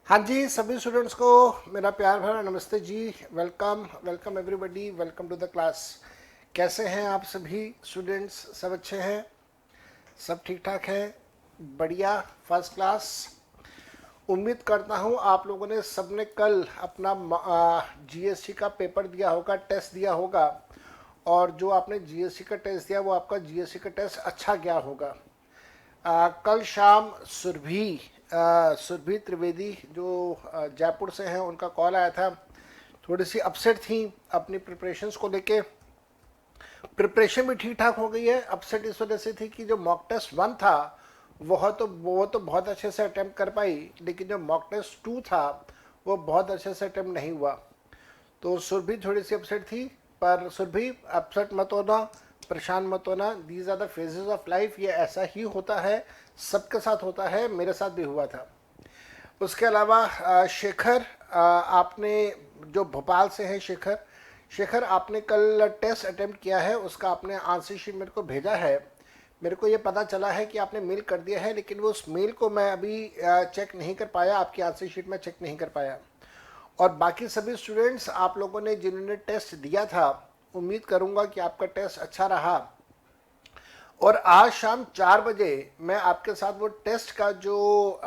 हाँ जी, सभी स्टूडेंट्स को मेरा प्यार भरा नमस्ते जी। Welcome welcome everybody, welcome to the class. कैसे हैं आप सभी स्टूडेंट्स? सब अच्छे हैं? सब ठीक ठाक हैं? बढ़िया, फर्स्ट क्लास। उम्मीद करता हूँ आप लोगों ने सबने कल अपना जीएसटी का पेपर दिया होगा, टेस्ट दिया होगा। और जो आपने जीएसटी का टेस्ट दिया वो आपका जीएसटी का टेस्ट अच्छा गया होगा। कल शाम सुरभि त्रिवेदी जो जयपुर से हैं, उनका कॉल आया था। थोड़ी सी अपसेट थी अपनी प्रिपरेशंस को लेके। प्रिपरेशन भी ठीक ठाक हो गई है। अपसेट इस वजह से थी कि जो मॉक टेस्ट 1 था वो तो बहुत अच्छे से अटेम्प्ट कर पाई, लेकिन जो मॉक टेस्ट 2 था वो बहुत अच्छे से अटेम्प्ट नहीं हुआ। तो सुरभि थोड़ी सी अपसेट थी। पर सुरभि, अपसेट मत होना, परेशान मत होना। These are the phases of life. ये ऐसा ही होता है, सबके साथ होता है, मेरे साथ भी हुआ था। उसके अलावा शेखर, आपने जो भोपाल से हैं, शेखर शेखर आपने कल टेस्ट अटेम्प्ट किया है, उसका आपने आंसर शीट मेरे को भेजा है। मेरे को ये पता चला है कि आपने मेल कर दिया है, लेकिन वो उस मेल को मैं अभी चेक नहीं कर पाया, आपकी आंसर शीट में चेक नहीं कर पाया। और बाकी सभी स्टूडेंट्स, आप लोगों ने जिन्होंने टेस्ट दिया था, उम्मीद करूंगा कि आपका टेस्ट अच्छा रहा। और आज शाम 4 बजे मैं आपके साथ वो टेस्ट का जो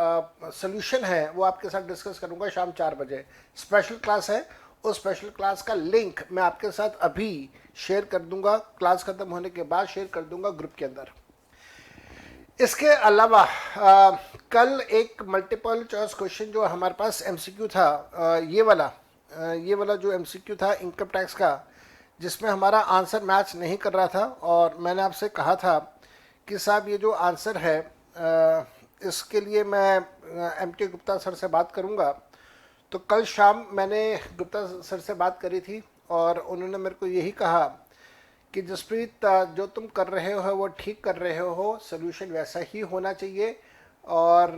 सोल्यूशन है वो आपके साथ डिस्कस करूंगा। शाम 4 बजे स्पेशल क्लास है। उस स्पेशल क्लास का लिंक मैं आपके साथ अभी शेयर कर दूंगा, क्लास खत्म होने के बाद शेयर कर दूंगा ग्रुप के अंदर। इसके अलावा कल एक मल्टीपल चॉइस क्वेश्चन जो हमारे पास एमसीक्यू था, ये वाला जो एमसीक्यू था इनकम टैक्स का, जिसमें हमारा आंसर मैच नहीं कर रहा था। और मैंने आपसे कहा था कि साहब ये जो आंसर है, इसके लिए मैं एमटी गुप्ता सर से बात करूंगा। तो कल शाम मैंने गुप्ता सर से बात करी थी और उन्होंने मेरे को यही कहा कि जसप्रीत, जो तुम कर रहे हो वो ठीक कर रहे हो, सोल्यूशन वैसा ही होना चाहिए। और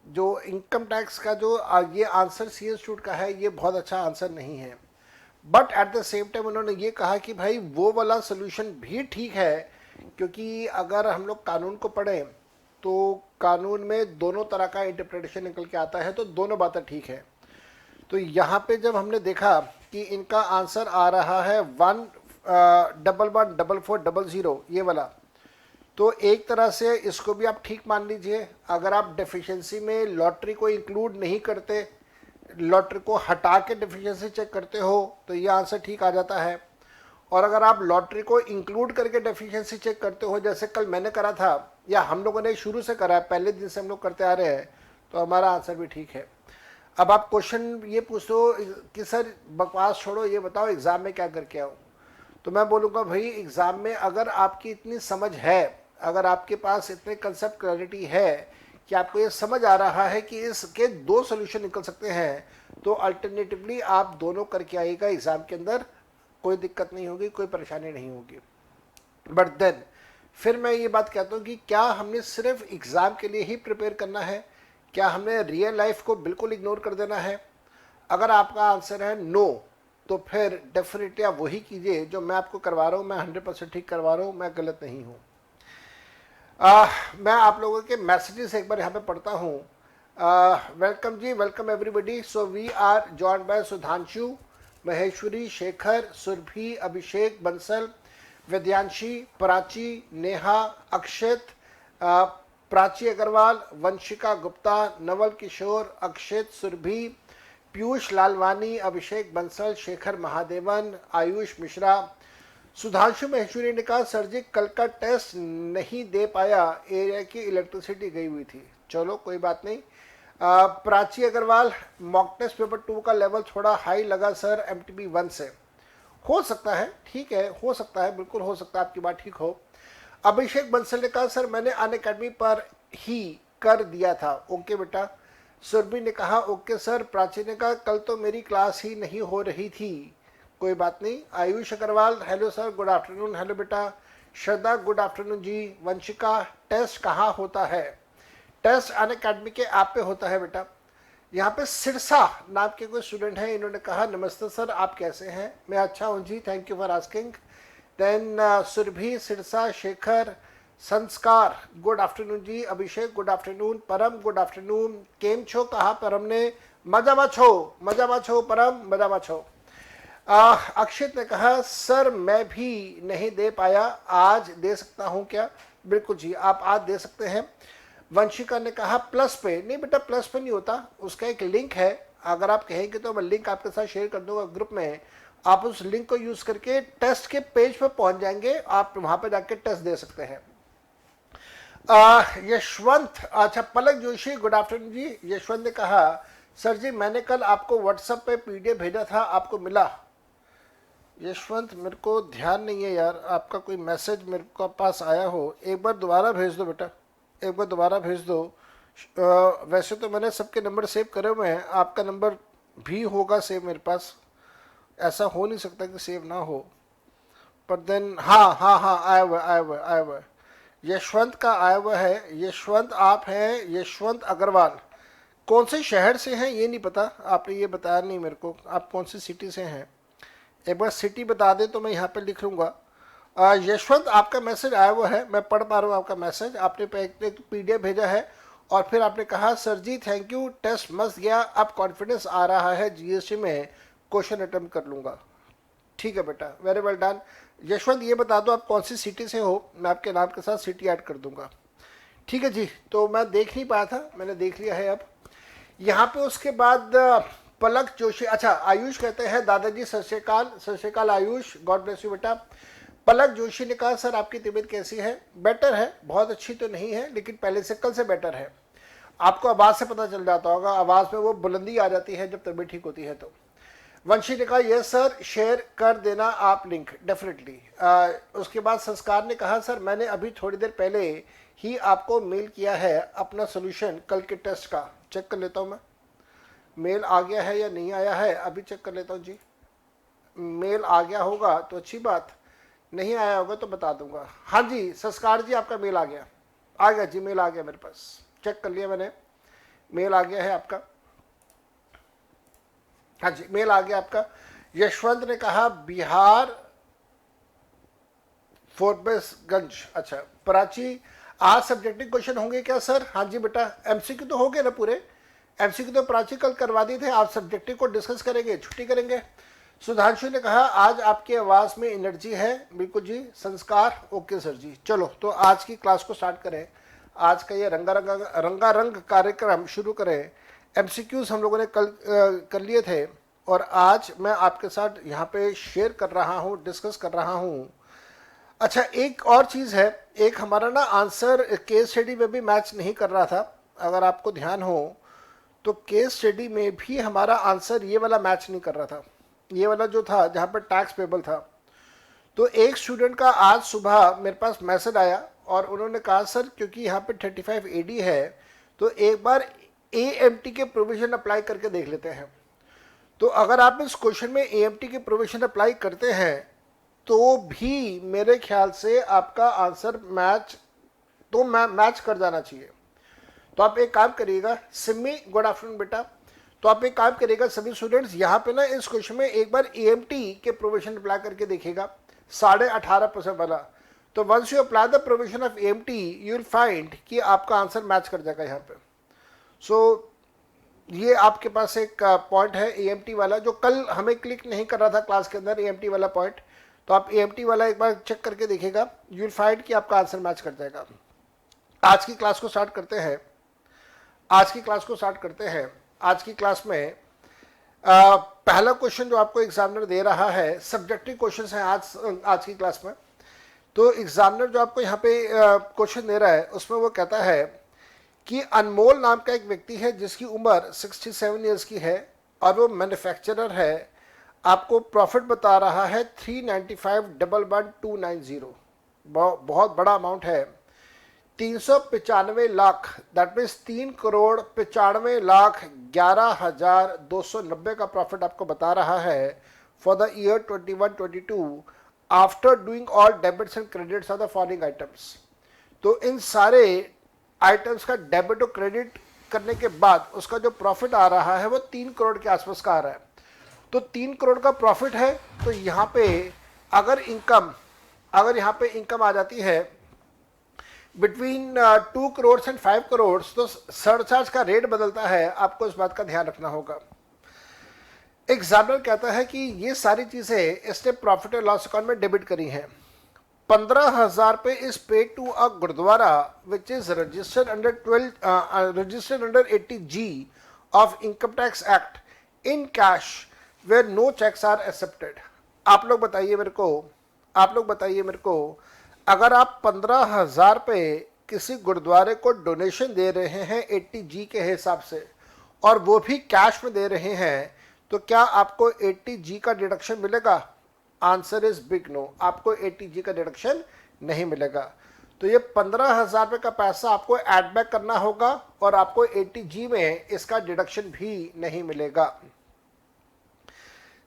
जो इनकम टैक्स का जो ये आंसर सी इंस्टीट्यूट का है, ये बहुत अच्छा आंसर नहीं है। But at the same time उन्होंने ये कहा कि भाई वो वाला सोल्यूशन भी ठीक है, क्योंकि अगर हम लोग कानून को पढ़ें तो कानून में दोनों तरह का इंटरप्रिटेशन निकल के आता है, तो दोनों बातें ठीक है। तो यहाँ पे जब हमने देखा कि इनका आंसर आ रहा है 1114400, ये वाला, तो एक तरह से इसको भी आप ठीक मान लीजिए। अगर आप डेफिशिएंसी में लॉटरी को इंक्लूड नहीं करते, लॉटरी को हटा के डेफिशिएंसी चेक करते हो, तो ये आंसर ठीक आ जाता है। और अगर आप लॉटरी को इंक्लूड करके डेफिशिएंसी चेक करते हो, जैसे कल मैंने करा था या हम लोगों ने शुरू से करा है, पहले दिन से हम लोग करते आ रहे हैं, तो हमारा आंसर भी ठीक है। अब आप क्वेश्चन ये पूछो कि सर बकवास छोड़ो, ये बताओ एग्जाम में क्या करके आओ। तो मैं बोलूँगा भाई, एग्जाम में अगर आपकी इतनी समझ है, अगर आपके पास इतने कंसेप्ट क्लैरिटी है कि आपको ये समझ आ रहा है कि इसके 2 सोल्यूशन निकल सकते हैं, तो अल्टरनेटिवली आप दोनों करके आइएगा एग्जाम के अंदर। कोई दिक्कत नहीं होगी, कोई परेशानी नहीं होगी। बट देन फिर मैं ये बात कहता हूँ कि क्या हमने सिर्फ एग्जाम के लिए ही प्रिपेयर करना है? क्या हमने रियल लाइफ को बिल्कुल इग्नोर कर देना है? अगर आपका आंसर है नो, तो फिर डेफिनेटली आप वही कीजिए जो मैं आपको करवा रहा हूँ। मैं 100% ठीक करवा रहा हूँ, मैं गलत नहीं हूँ। मैं आप लोगों के मैसेजेस एक बार यहाँ पे पढ़ता हूँ। वेलकम जी, welcome everybody. So we are joined by Sudhanshu, Maheshwari, Shekhar, Surabhi, Abhishek, Bansal, Vidyanshi, Prachi, Neha, Akshit, Prachi Agarwal, Vanshika Gupta, Naval Kishore, Akshit, Surabhi, Piyush Lalwani, Abhishek Bansal, Shekhar Mahadevan, Ayush Mishra. Sudhanshu Maheshwari ने कहा सर जी कल का टेस्ट नहीं दे पाया, एरिया की इलेक्ट्रिसिटी गई हुई थी। चलो कोई बात नहीं। Prachi Agarwal, mock test paper 2 का लेवल थोड़ा हाई लगा सर एमटीबी 1 से। हो सकता है, ठीक है, हो सकता है, बिल्कुल हो सकता है, आपकी बात ठीक हो। अभिषेक बंसल ने कहा सर मैंने अन अकेडमी पर ही कर दिया था। ओके बेटा। सुरभि ने कहा ओके सर। प्राची ने कहा कल तो मेरी क्लास ही नहीं हो रही थी। कोई बात नहीं। Ayush Agarwal, hello sir, good afternoon. Hello बेटा। Shraddha, good afternoon ji. Vanshika, test कहाँ होता है? टेस्ट अन अकेडमी के ऐप पे होता है बेटा। यहाँ पे सिरसा नाम के कोई स्टूडेंट हैं, इन्होंने कहा नमस्ते सर, आप कैसे हैं? मैं अच्छा हूँ जी, thank you for asking. Then Surabhi, Sirsa, Shekhar, Sanskar good afternoon जी, Abhishek good afternoon, Param good afternoon, केम छो कहा परम ने, मजामा छो परम, मजामा छो। अक्षित ने कहा सर मैं भी नहीं दे पाया, आज दे सकता हूं क्या? बिल्कुल जी, आप आज दे सकते हैं। वंशिका ने कहा प्लस पे, नहीं बेटा प्लस पे नहीं होता, उसका एक लिंक है, अगर आप कहेंगे तो मैं लिंक आपके साथ शेयर कर दूंगा ग्रुप में, आप उस लिंक को यूज करके टेस्ट के पेज पे पहुंच जाएंगे, आप वहां पे जाके टेस्ट दे सकते हैं। यशवंत, अच्छा पलक जोशी गुड आफ्टरनून जी। यशवंत ने कहा सर जी मैंने कल आपको व्हाट्सएप पे पीडीएफ भेजा था, आपको मिला? यशवंत मेरे को ध्यान नहीं है यार, आपका कोई मैसेज मेरे को पास आया हो, एक बार दोबारा भेज दो बेटा, एक बार दोबारा भेज दो। वैसे तो मैंने सबके नंबर सेव करे हुए हैं, आपका नंबर भी होगा सेव मेरे पास, ऐसा हो नहीं सकता कि सेव ना हो, पर देन हाँ आया हुआ यशवंत का आया हुआ है। यशवंत आप हैं, यशवंत अग्रवाल, कौन से शहर से हैं ये नहीं पता, आपने ये बताया नहीं मेरे को, आप कौन सी सिटी से हैं, एक बार सिटी बता दें तो मैं यहाँ पे लिख लूँगा। यशवंत आपका मैसेज आया हुआ है, मैं पढ़ पा रहा हूँ आपका मैसेज, आपने एक पीडीएफ भेजा है और फिर आपने कहा sir ji thank you, test मस्त गया, अब कॉन्फिडेंस आ रहा है जीएसटी में क्वेश्चन अटेम्प्ट कर लूँगा। ठीक है बेटा, वेरी वेल डन। यशवंत ये बता दो आप कौन सी सिटी से हो, मैं आपके नाम के साथ सिटी ऐड कर दूंगा। ठीक है जी, तो मैं देख नहीं पाया था, मैंने देख लिया है अब यहाँ पे। उसके बाद पलक जोशी, अच्छा आयुष कहते हैं दादाजी सत श्री अकाल आयुष, गॉड ब्लेस यू बेटा। पलक जोशी ने कहा सर आपकी तबीयत कैसी है? बेटर है, बहुत अच्छी तो नहीं है लेकिन पहले से कल से बेटर है। आपको आवाज़ से पता चल जाता होगा, आवाज़ में वो बुलंदी आ जाती है जब तबीयत ठीक होती है तो। वंशी ने कहा यस सर, शेयर कर देना आप लिंक, डेफिनेटली। उसके बाद संस्कार ने कहा सर मैंने अभी थोड़ी देर पहले ही आपको मेल किया है अपना सोल्यूशन कल के टेस्ट का, चेक कर लेता हूँ मैं मेल आ गया है या नहीं आया है, अभी चेक कर लेता हूँ जी। मेल आ गया होगा तो अच्छी बात, नहीं आया होगा तो बता दूंगा। हाँ जी संस्कार जी आपका मेल आ गया जी, मेल आ गया मेरे पास, चेक कर लिया मैंने, मेल आ गया है आपका। हाँ जी मेल आ गया आपका। यशवंत ने कहा बिहार फोर्टबेसगंज, अच्छा प्राची आज सब्जेक्टिव क्वेश्चन होंगे क्या सर? हाँ जी बेटा, एमसीक्यू तो हो गए ना पूरे, एमसीक्यू तो प्राची कल करवा दिए थे, आप सब्जेक्टिव को डिस्कस करेंगे, छुट्टी करेंगे। सुधांशु ने कहा आज आपकी आवाज़ में एनर्जी है, बिल्कुल जी। संस्कार ओके सर जी। चलो तो आज की क्लास को स्टार्ट करें, आज का ये रंगारंग कार्यक्रम शुरू करें। एमसीक्यूज हम लोगों ने कल कर लिए थे और आज मैं आपके साथ यहाँ पे शेयर कर रहा हूँ, डिस्कस कर रहा हूँ। अच्छा एक और चीज़ है, एक हमारा ना आंसर केस स्टडी में भी मैच नहीं कर रहा था, अगर आपको ध्यान हो तो केस स्टडी में भी हमारा आंसर ये वाला मैच नहीं कर रहा था, ये वाला जो था जहाँ पर टैक्स पेबल था। तो एक स्टूडेंट का आज सुबह मेरे पास मैसेज आया और उन्होंने कहा सर क्योंकि यहाँ पे 35 AD है तो एक बार AMT के प्रोविजन अप्लाई करके देख लेते हैं। तो अगर आप इस क्वेश्चन में AMT के प्रोविजन अप्लाई करते हैं तो भी मेरे ख्याल से आपका आंसर मैच कर जाना चाहिए। तो आप एक काम करिएगा, सिमी गुड आफ्टरनून बेटा, तो आप एक काम करिएगा सभी स्टूडेंट्स यहाँ पे ना इस क्वेश्चन में एक बार AMT के प्रोविजन अप्लाई करके देखिएगा 18.5% वाला। तो once you apply the provision of AMT you will find कि आपका आंसर मैच कर जाएगा यहाँ पे। सो ये आपके पास एक पॉइंट है AMT वाला जो कल हमें क्लिक नहीं कर रहा था क्लास के अंदर, AMT वाला पॉइंट, तो आप AMT वाला एक बार चेक करके देखिएगा, यू विल फाइंड कि आपका आंसर मैच कर जाएगा। आज की क्लास को स्टार्ट करते हैं, आज की क्लास में पहला क्वेश्चन जो आपको एग्जामिनर दे रहा है, सब्जेक्टिव क्वेश्चन है आज की क्लास में। तो एग्जामिनर जो आपको यहाँ पे क्वेश्चन दे रहा है उसमें वो कहता है कि अनमोल नाम का एक व्यक्ति है जिसकी उम्र 67 ईयर्स की है और वो मैन्युफैक्चरर है, आपको प्रॉफिट बता रहा है 395,11290, बहुत बड़ा अमाउंट है। 395 लाख, दैट मीन्स 3,95,11,290 का प्रॉफिट आपको बता रहा है for the year 21-22 after doing all debits and credits of the following items. तो इन सारे आइटम्स का डेबिट और क्रेडिट करने के बाद उसका जो प्रॉफिट आ रहा है वो 3 करोड़ के आसपास का आ रहा है। तो 3 करोड़ का प्रॉफिट है, तो यहाँ पे अगर यहाँ पे इनकम आ जाती है बिटवीन 2 करोड़ एंड 5 करोड़, तो सरचार्ज का रेट बदलता है, आपको इस बात का ध्यान रखना होगा। एग्जामिनर कहता है कि ये सारी चीजें इसने प्रॉफिट एंड लॉस अकाउंट में डेबिट करी हैं। 15,000 pay is paid to a gurudwara which is registered under 80G of income tax act in cash where no cheques are accepted. आप लोग बताइए मेरे को, अगर आप 15,000 पे किसी गुरुद्वारे को डोनेशन दे रहे हैं 80G के हिसाब से, और वो भी कैश में दे रहे हैं, तो क्या आपको 80G का डिडक्शन मिलेगा? आंसर इज बिग नो, आपको 80G का डिडक्शन नहीं मिलेगा। तो ये 15,000 रुपये का पैसा आपको एड बैक करना होगा और आपको 80G में इसका डिडक्शन भी नहीं मिलेगा।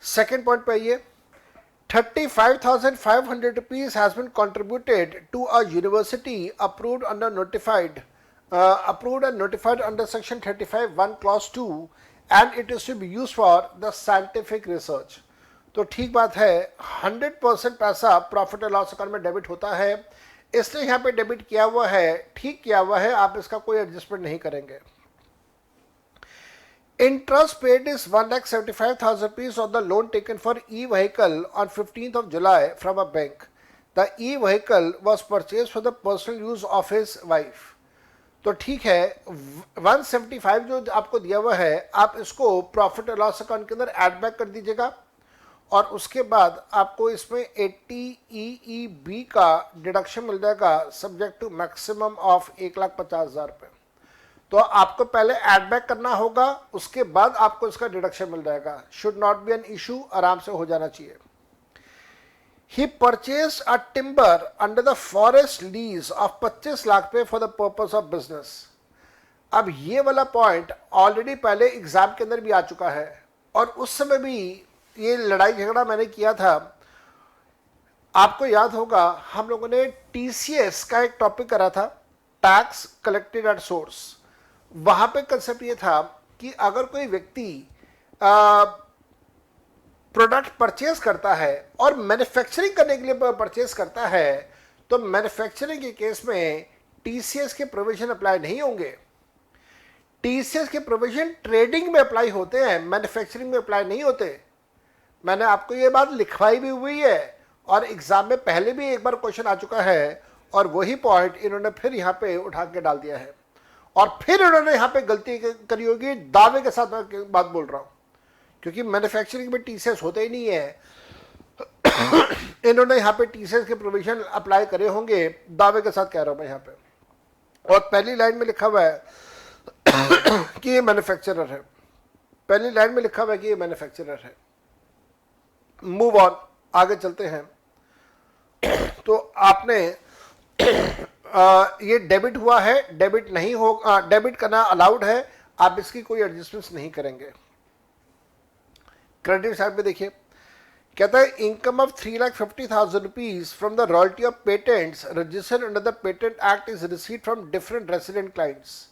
सेकेंड पॉइंट पे आइए, 35,500 rupees has been contributed to a university approved and notified under section 35(1) clause 2 and it is to be used for the scientific research। तो ठीक बात है, 100% पैसा प्रॉफिट एंड लॉस अकाउंट में डेबिट होता है, इसलिए यहाँ पे डेबिट किया हुआ है, ठीक किया हुआ है, आप इसका कोई एडजस्टमेंट नहीं करेंगे। Interest paid is 1,75,000 rupees on the loan taken for e-vehicle on 15th of July from a bank. The e-vehicle was purchased for the personal use of his wife. तो ठीक है, 175 जो आपको दिया हुआ है, आप इसको प्रॉफिट एंड लॉस अकाउंट के अंदर ऐड बैक कर दीजिएगा और उसके बाद आपको इसमें 80 EEB का डिडक्शन मिल जाएगा सब्जेक्ट टू मैक्सिमम ऑफ 1,50,000 रुपये। तो आपको पहले ऐड बैक करना होगा, उसके बाद आपको इसका डिडक्शन मिल जाएगा। Should not be an issue, आराम से हो जाना चाहिए। He purchase a timber under the forest lease of 25 lakh पे for the purpose of business. अब ये वाला पॉइंट ऑलरेडी पहले एग्जाम के अंदर भी आ चुका है और उस समय भी ये लड़ाई झगड़ा मैंने किया था। आपको याद होगा, हम लोगों ने TCS का एक टॉपिक करा था, टैक्स कलेक्टेड एट सोर्स। वहां पे कंसेप्ट ये था कि अगर कोई व्यक्ति प्रोडक्ट परचेज करता है और मैन्युफैक्चरिंग करने के लिए परचेज करता है, तो मैन्युफैक्चरिंग के केस में TCS के प्रोविजन अप्लाई नहीं होंगे। TCS के प्रोविजन ट्रेडिंग में अप्लाई होते हैं, मैन्युफैक्चरिंग में अप्लाई नहीं होते। मैंने आपको ये बात लिखवाई भी हुई है और एग्जाम में पहले भी एक बार क्वेश्चन आ चुका है और वही पॉइंट इन्होंने फिर यहाँ पे उठा के डाल दिया है और फिर इन्होंने यहाँ पे गलती करी होगी। दावे के साथ मैं बात बोल रहा हूँ क्योंकि मैन्युफैक्चरिंग में TCS होते ही नहीं है। इन्होंने यहाँ पे TCS के प्रोविजन अप्लाई करे होंगे, दावे के साथ कह रहा हूँ मैं यहाँ पे। और पहली लाइन में लिखा हुआ है कि ये मैन्युफैक्चरर है, पहली लाइन में लिखा हुआ है कि ये मैन्युफैक्चरर है। मूव ऑन, आगे चलते हैं। तो आपने ये डेबिट हुआ है, डेबिट नहीं होगा, डेबिट करना अलाउड है, आप इसकी कोई एडजस्टमेंट्स नहीं करेंगे। क्रेडिट साइड पे देखिए, कहता है income of 3,50,000 rupees from the royalty of patents registered under the patent act is received from different resident clients.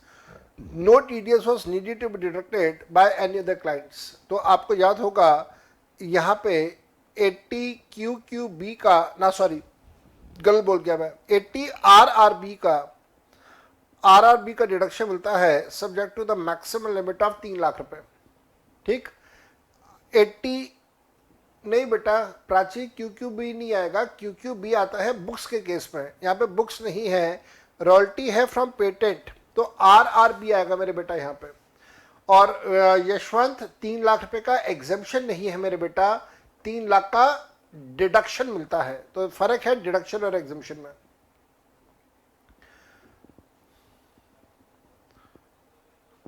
No TDS was needed to be deducted by any other clients। तो आपको याद होगा यहाँ पे 80 QQB का, ना sorry गलत बोल गया मैं, 80 RRB का डिडक्शन मिलता है subject to the maximum limit of 3 lakh रुपए। ठीक, 80 नहीं बेटा प्राची, QQB नहीं आएगा, QQB आता है बुक्स के केस में, यहाँ पे बुक्स नहीं है, रॉयल्टी है फ्रॉम पेटेंट, तो RRB आएगा मेरे बेटा यहाँ पे। और यशवंत 3 लाख रुपए का एग्जेम्पशन नहीं है मेरे बेटा, 3 लाख का डिडक्शन मिलता है। तो फर्क है डिडक्शन और एग्जेम्पशन में।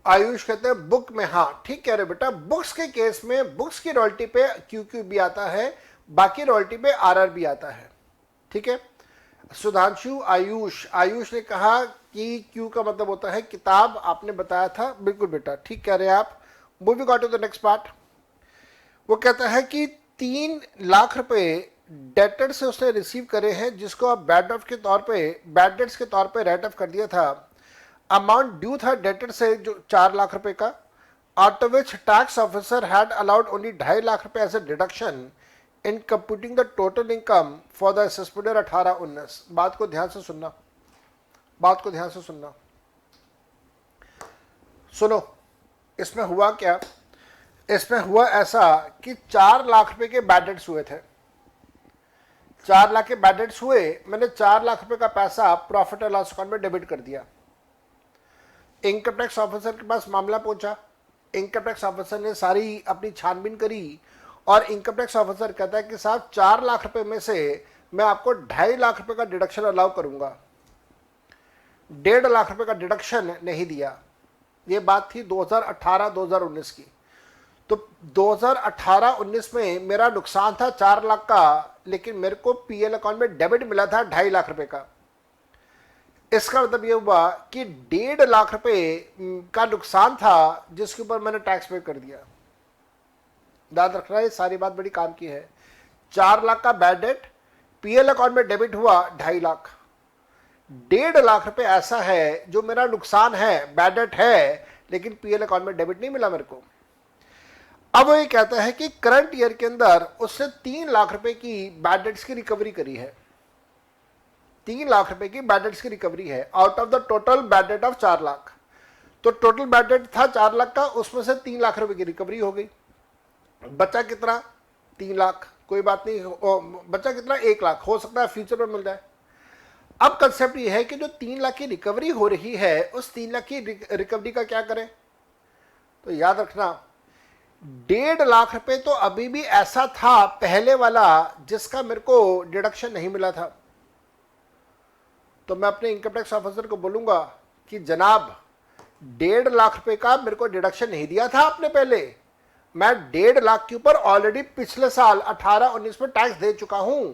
आयुष कहते हैं बुक में, हाँ ठीक कह रहे बेटा, बुक्स के केस में बुक्स की रॉयल्टी पे QQB आता है, बाकी रॉयल्टी पे RRB आता है। ठीक है सुधांशु, आयुष ने कहा कि Q का मतलब होता है किताब, आपने बताया था, बिल्कुल बेटा ठीक कह रहे हैं आप। Moving on to the next part. वो कहता है कि 3 लाख रुपए डेटर से उसने रिसीव करे हैं जिसको आप बैड डेट्स के तौर पे राइट ऑफ कर दिया था। अमाउंट ड्यू था डेटर से जो 4 लाख रुपए का, out of which tax officer had allowed only 2.5 lakh रुपए as a deduction in computing the total income for the assessment year 18-19। बात को ध्यान से सुनना, बात को ध्यान से सुनना, सुनो। इसमें हुआ क्या, इसमें हुआ ऐसा कि 4 लाख रुपए के बैड डेट्स हुए थे, 4 लाख के बैड डेट्स हुए, मैंने 4 लाख रुपए का पैसा प्रॉफिट एंड लॉस अकाउंट में डेबिट कर दिया। इनकम टैक्स ऑफिसर के पास मामला पहुंचा, इनकम टैक्स ऑफिसर ने सारी अपनी छानबीन करी और इनकम टैक्स ऑफिसर कहता है कि साहब 4 लाख रुपए में से मैं आपको 2.5 लाख रुपए का डिडक्शन अलाउ करूंगा। 1.5 लाख रुपए का डिडक्शन नहीं दिया। ये बात थी 2018-2019 की। तो 2018-19 में मेरा नुकसान था 4 लाख का, लेकिन मेरे को पीएल अकाउंट में डेबिट मिला था 2.5 लाख रुपए का। इसका मतलब ये हुआ कि 1.5 लाख रुपए का नुकसान था जिसके ऊपर मैंने टैक्स पे कर दिया। याद रखना, ये सारी बात बड़ी काम की है। 4 लाख का बैड डेट, पीएल अकाउंट में डेबिट हुआ 2.5 लाख। 1.5 लाख रुपए ऐसा है जो मेरा नुकसान है, बैड डेट है, लेकिन पीएल अकाउंट में डेबिट नहीं मिला मेरे को। अब वो ये कहता है कि करंट ईयर के अंदर उसने 3 लाख रुपए की बैड डेट्स की रिकवरी करी है। 3 लाख रुपए की बैड डेट्स की रिकवरी है out of the total bad debt of 4 lakh. तो टोटल बैड डेट था 4 लाख का, उसमें से 3 लाख रुपए की रिकवरी हो गई। बचा कितना? 3 लाख। कोई बात नहीं, बचा कितना? 1 लाख। हो सकता है फ्यूचर में मिल जाए। अब कंसेप्ट ये है कि जो 3 लाख की रिकवरी हो रही है, उस 3 लाख की रिकवरी का क्या करें? तो याद रखना, 1.5 लाख रुपए तो अभी भी ऐसा था पहले वाला जिसका मेरे को डिडक्शन नहीं मिला था। तो मैं अपने इनकम टैक्स ऑफिसर को बोलूंगा कि जनाब 1.5 लाख रुपए का मेरे को डिडक्शन नहीं दिया था आपने पहले, मैं 1.5 लाख के ऊपर ऑलरेडी पिछले साल 18-19 में टैक्स दे चुका हूं।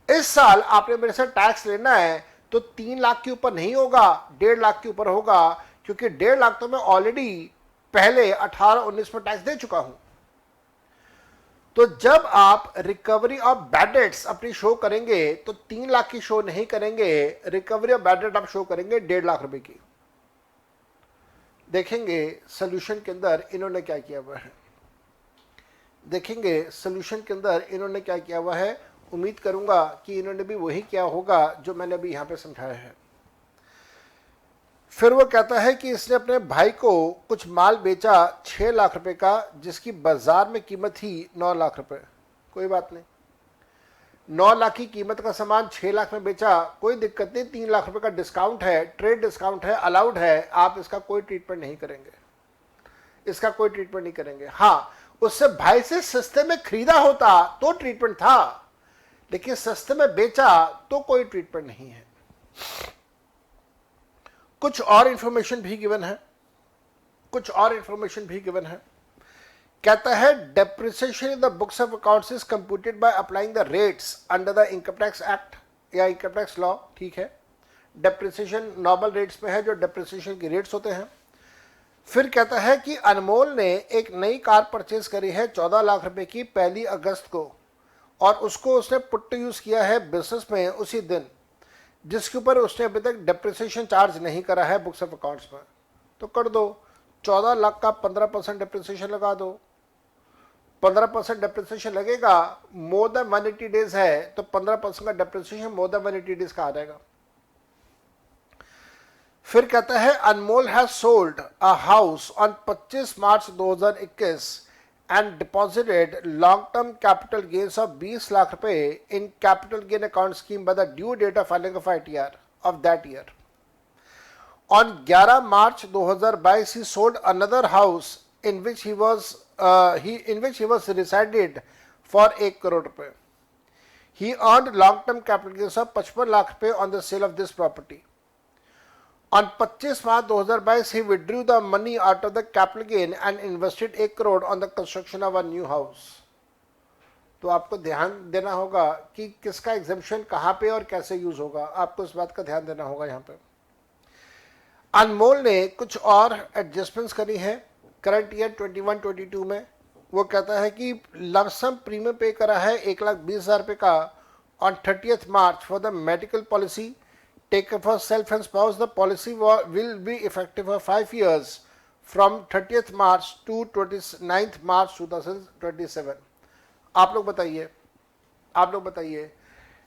इस साल आपने मेरे से टैक्स लेना है तो 3 लाख के ऊपर नहीं होगा, 1.5 लाख के ऊपर होगा, क्योंकि 1.5 लाख तो मैं ऑलरेडी पहले 18-19 में टैक्स दे चुका हूं। तो जब आप रिकवरी ऑफ बैड डेट्स अपनी शो करेंगे तो 3 लाख की शो नहीं करेंगे, रिकवरी ऑफ बैड डेट आप शो करेंगे 1.5 लाख रुपए की। देखेंगे सोल्यूशन के अंदर इन्होंने क्या किया हुआ है, देखेंगे सोल्यूशन के अंदर इन्होंने क्या किया हुआ है। उम्मीद करूंगा कि इन्होंने भी वही किया होगा जो मैंने अभी यहां पे समझाया है। फिर वो कहता है कि इसने अपने भाई को कुछ माल बेचा 6 लाख रुपए का, जिसकी बाजार में कीमत थी 9 लाख रुपए। कोई बात नहीं, 9 लाख की कीमत का सामान 6 लाख में बेचा, कोई दिक्कत नहीं। 3 लाख रुपए का डिस्काउंट है, ट्रेड डिस्काउंट है, अलाउड है, आप इसका कोई ट्रीटमेंट नहीं करेंगे, इसका कोई ट्रीटमेंट नहीं करेंगे। हाँ, उससे भाई से सस्ते में खरीदा होता तो ट्रीटमेंट था, लेकिन सस्ते में बेचा तो कोई ट्रीटमेंट नहीं है। कुछ और इंफॉर्मेशन भी गिवन है, कुछ और इंफॉर्मेशन भी गिवन है। कहता है depreciation in the books of accounts is computed by applying the rates under the income tax act या इनकम टैक्स लॉ। ठीक है, डेप्रिसिएशन नॉर्मल रेट्स में है, जो डेप्रिसिएशन की रेट्स होते हैं। फिर कहता है कि अनमोल ने एक नई कार परचेज करी है 14 लाख रुपए की 1 अगस्त को, और उसको उसने पुट टू यूज किया है बिजनेस में उसी दिन, जिसके ऊपर उसने अभी तक डेप्रिसिएशन चार्ज नहीं करा है बुक्स ऑफ अकाउंट्स में। तो कर दो, 14 लाख का 15% डेप्रिसिएशन लगा दो। 15% डेप्रिसिएशन लगेगा, मोर देन 180 डेज है तो 15% का डेप्रिसिएशन मोर देन 180 डेज का आ जाएगा। फिर कहता है Anmol has sold a house on 25 March 2021 and deposited long-term capital gains of 20 lakh रुपए in capital gain account scheme by the due date of filing of ITR of that year. On 11 March 2022, he sold another house in which he was resided for 1 crore रुपए. He earned long-term capital gains of 55 lakh रुपए on the sale of this property. On 25 March 2022, he withdrew the money out of the capital gain and invested 1 crore on the construction of a new house. तो आपको ध्यान देना होगा कि किसका exemption कहाँ पे और कैसे यूज होगा, आपको इस बात का ध्यान देना होगा। यहाँ पे अनमोल ने कुछ और एडजस्टमेंट्स करी हैं करंट ईयर 21-22 में। वो कहता है कि लमसम प्रीमियम पे करा है 1,20,000 रुपये का on 30 March for the medical policy taken for self and spouse. The policy will be effective for 5 years from 30th March to 29th March 2027. आप लोग बताइए,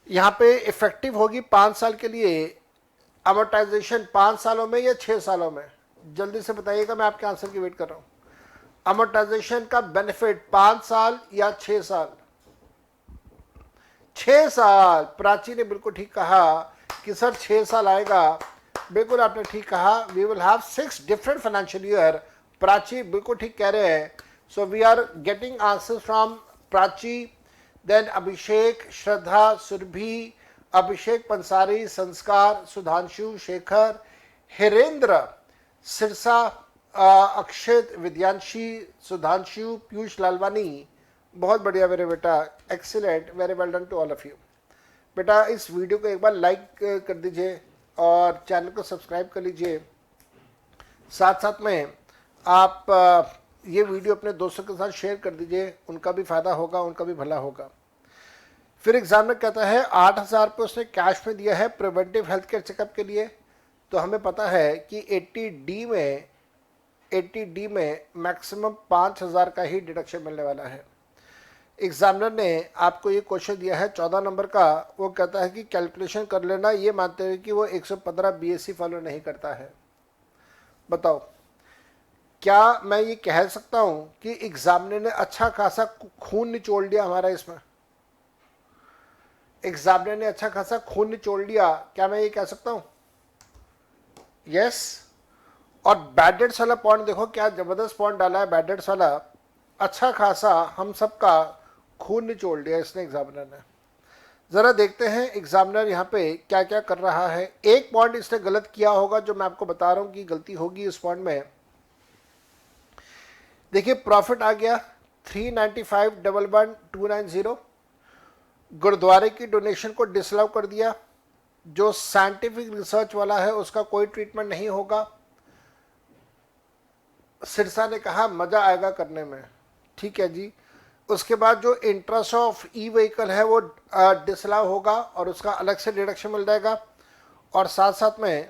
यहाँ पे इफेक्टिव होगी 5 साल के लिए अमोर्टाइजेशन 5 सालों में या 6 सालों में? जल्दी से बताइएगा, मैं आपके आंसर की वेट कर रहा हूं। अमोर्टाइजेशन का बेनिफिट 5 साल या 6 साल? 6 साल। प्राची ने बिल्कुल ठीक कहा कि सर 6 साल आएगा। बिल्कुल आपने ठीक कहा। We will have 6 different financial year. Prachi बिल्कुल ठीक कह रहे हैं। So we are getting answer from Prachi, then Abhishek, Shraddha, Surabhi, Abhishek Pansari, Sanskar, Sudhanshu, Shekhar, Hirendra, Sirsa, अक्षित, विद्यांशी, सुधांशु, पीयूष लालवानी। बहुत बढ़िया मेरे बेटा, excellent, very well done to all of you. बेटा इस वीडियो को एक बार लाइक कर दीजिए और चैनल को सब्सक्राइब कर लीजिए। साथ साथ में आप ये वीडियो अपने दोस्तों के साथ शेयर कर दीजिए, उनका भी फ़ायदा होगा, उनका भी भला होगा। फिर एग्जामिनर कहता है 8,000 रुपये उसने कैश में दिया है प्रिवेंटिव हेल्थ केयर चेकअप के लिए। तो हमें पता है कि 80D में मैक्सिमम 5,000 का ही डिडक्शन मिलने वाला है। एग्जामिनर ने आपको ये क्वेश्चन दिया है 14 नंबर का। वो कहता है कि कैलकुलेशन कर लेना, ये मानते हुए कि वो 115 BSc फॉलो नहीं करता है। बताओ, क्या मैं ये कह सकता हूं कि एग्जामिनर ने अच्छा खासा खून निचोड़ लिया हमारा? इसमें एग्जामिनर ने अच्छा खासा खून निचोड़ लिया, क्या मैं ये कह सकता हूं? यस। और बैडेट्स वाला पॉइंट देखो, क्या जबरदस्त पॉइंट डाला है बैडेट्स वाला। अच्छा खासा हम सबका खून निचोड़ लिया इसने एग्जामिनर ने। जरा देखते हैं एग्जामिनर यहाँ पे क्या क्या कर रहा है। एक पॉइंट इसने गलत किया होगा जो मैं आपको बता रहा हूं कि गलती होगी इस पॉइंट में। देखिए प्रॉफिट आ गया 395,11290। गुरुद्वारे की डोनेशन को डिसअलाउ कर दिया। जो साइंटिफिक रिसर्च वाला है उसका कोई ट्रीटमेंट नहीं होगा। सिरसा ने कहा मजा आएगा करने में, ठीक है जी। उसके बाद जो इंटरेस्ट ऑफ ई व्हीकल है वो डिसअलाउ होगा और उसका अलग से डिडक्शन मिल जाएगा। और साथ साथ में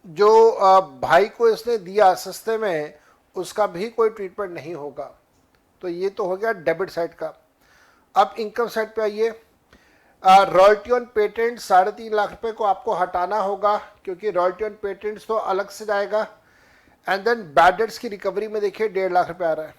जो भाई को इसने दिया सस्ते में, उसका भी कोई ट्रीटमेंट नहीं होगा। तो ये तो हो गया डेबिट साइड का। अब इनकम साइड पे आइए। रॉयल्टी ऑन पेटेंट 3.5 लाख रुपए को आपको हटाना होगा क्योंकि रॉयल्टी ऑन पेटेंट्स तो अलग से जाएगा। एंड देन बैड डेट्स की रिकवरी में देखिए 1.5 लाख रुपए आ रहा है।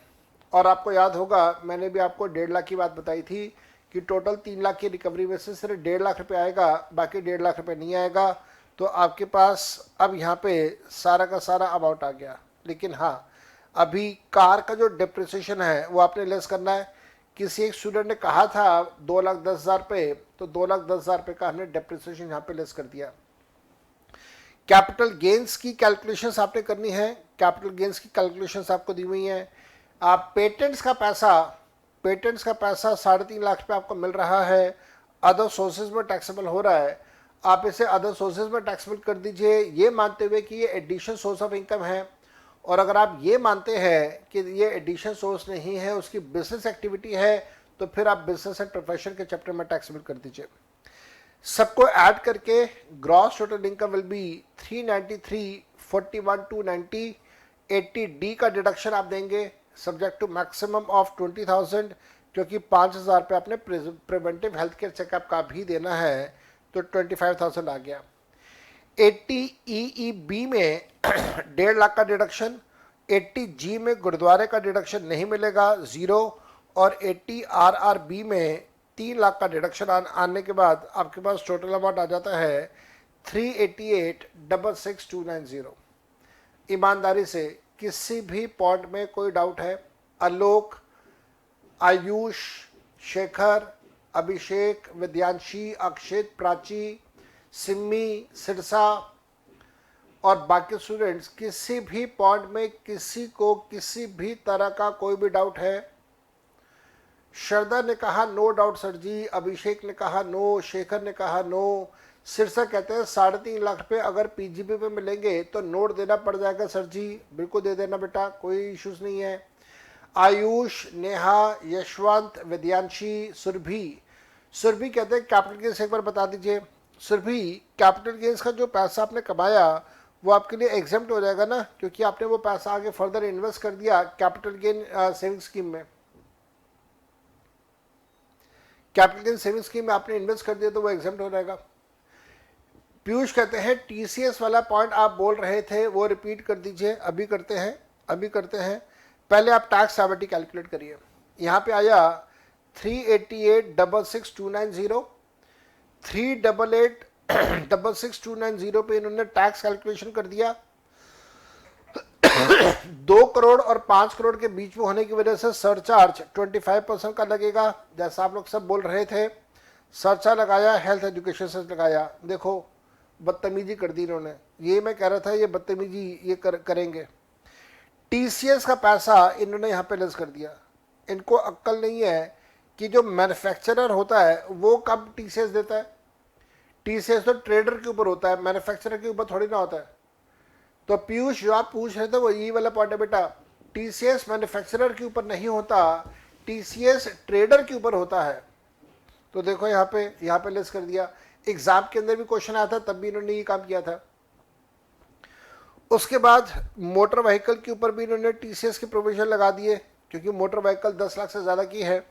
और आपको याद होगा मैंने भी आपको 1.5 लाख की बात बताई थी कि टोटल 3 लाख की रिकवरी में से सिर्फ 1.5 लाख रुपए आएगा, बाकी 1.5 लाख रुपए नहीं आएगा। तो आपके पास अब यहाँ पे सारा का सारा अमाउंट आ गया। लेकिन हाँ, अभी कार का जो डिप्रिसिएशन है वो आपने लेस करना है। किसी एक स्टूडेंट ने कहा था 2,10,000 रुपये, तो 2,10,000 रुपये का हमने डिप्रिसिएशन यहाँ पे लेस कर दिया। कैपिटल गेन्स की कैलकुलेशंस आपने करनी है। कैपिटल गेन्स की कैलकुलेशंस आपको दी हुई हैं। आप पेटेंट्स का पैसा 3.5 लाख रुपये आपको मिल रहा है, अदर सोर्सेज में टैक्सेबल हो रहा है। आप इसे अदर सोर्सेज में टैक्सेबल कर दीजिए, ये मानते हुए कि ये एडिशनल सोर्स ऑफ इनकम है। और अगर आप ये मानते हैं कि ये एडिशनल सोर्स नहीं है, उसकी बिजनेस एक्टिविटी है, तो फिर आप बिजनेस एंड प्रोफेशन के चैप्टर में टैक्सेबल कर दीजिए। सबको ऐड करके gross total income will be 393,41,290। 80D का डिडक्शन आप देंगे सब्जेक्ट टू मैक्सिमम ऑफ 20,000, क्योंकि 5,000 रुपये आपने प्रिवेंटिव हेल्थ केयर चेकअप का भी देना है, तो 25,000 आ गया। 80EEB में 1.5 लाख का डिडक्शन। 80G में गुरुद्वारे का डिडक्शन नहीं मिलेगा, 0। और 80RRB में 3 लाख का डिडक्शन आने के बाद आपके पास टोटल अमाउंट आ जाता है 388,66,290। ईमानदारी से किसी भी पॉइंट में कोई डाउट है? आलोक, आयुष, शेखर, अभिषेक, विद्यांशी, अक्षित, प्राची, सिम्मी, सिरसा और बाकी स्टूडेंट्स, किसी भी पॉइंट में किसी को किसी भी तरह का कोई भी डाउट है? श्रद्धा ने कहा नो डाउट सर जी, अभिषेक ने कहा नो, शेखर ने कहा नो, सिरसा कहते हैं 3.5 लाख रुपये अगर पीजीपी पे मिलेंगे तो नोट देना पड़ जाएगा सर जी। बिल्कुल दे देना बेटा, कोई इश्यूज नहीं है। आयुष, नेहा, यशवंत, विद्यांशी, सुरभि कहते हैं कैपिटल गेन्स एक बार बता दीजिए। सुरभि, कैपिटल गेन्स का जो पैसा आपने कमाया वो आपके लिए एग्जेम्प्ट हो जाएगा ना, क्योंकि आपने वो पैसा आगे फर्दर इन्वेस्ट कर दिया कैपिटल गेन सेविंग स्कीम में। कैपिटल गेन सेविंग स्कीम में आपने इन्वेस्ट कर दिया तो वो एग्जेम्प्ट हो जाएगा। पीयूष कहते हैं टीसीएस वाला पॉइंट आप बोल रहे थे वो रिपीट कर दीजिए। अभी करते हैं। पहले आप टैक्स लायबिलिटी कैलकुलेट करिए। यहाँ पे आया 388,66,290, 388,66,290 पे इन्होंने टैक्स कैलकुलेशन कर दिया। 2 करोड़ और 5 करोड़ के बीच में होने की वजह से सरचार्ज 25% का लगेगा, जैसा आप लोग सब बोल रहे थे। सरचार्ज लगाया, हेल्थ एजुकेशन से लगाया। देखो बदतमीजी कर दी इन्होंने। ये मैं कह रहा था ये बदतमीजी ये करेंगे। टीसीएस का पैसा इन्होंने यहाँ पे लेस कर दिया। इनको अक्ल नहीं है कि जो मैन्युफैक्चरर होता है वो कब टीसीएस देता है। टीसीएस तो ट्रेडर के ऊपर होता है, मैन्युफैक्चरर के ऊपर थोड़ी ना होता है। तो पीयूष जो आप पूछ रहे थे वो ये वाला पॉइंट है बेटा। टीसीएस मैन्युफैक्चरर के ऊपर नहीं होता, टीसीएस ट्रेडर के ऊपर होता है। तो देखो यहाँ पे लेस कर दिया। एग्जाम के अंदर भी क्वेश्चन आया था, तब भी इन्होंने ये काम किया था। उसके बाद मोटर व्हीकल के ऊपर भी इन्होंने टीसीएस के प्रोविजन लगा दिए, क्योंकि मोटर व्हीकल 10 लाख से ज़्यादा की है।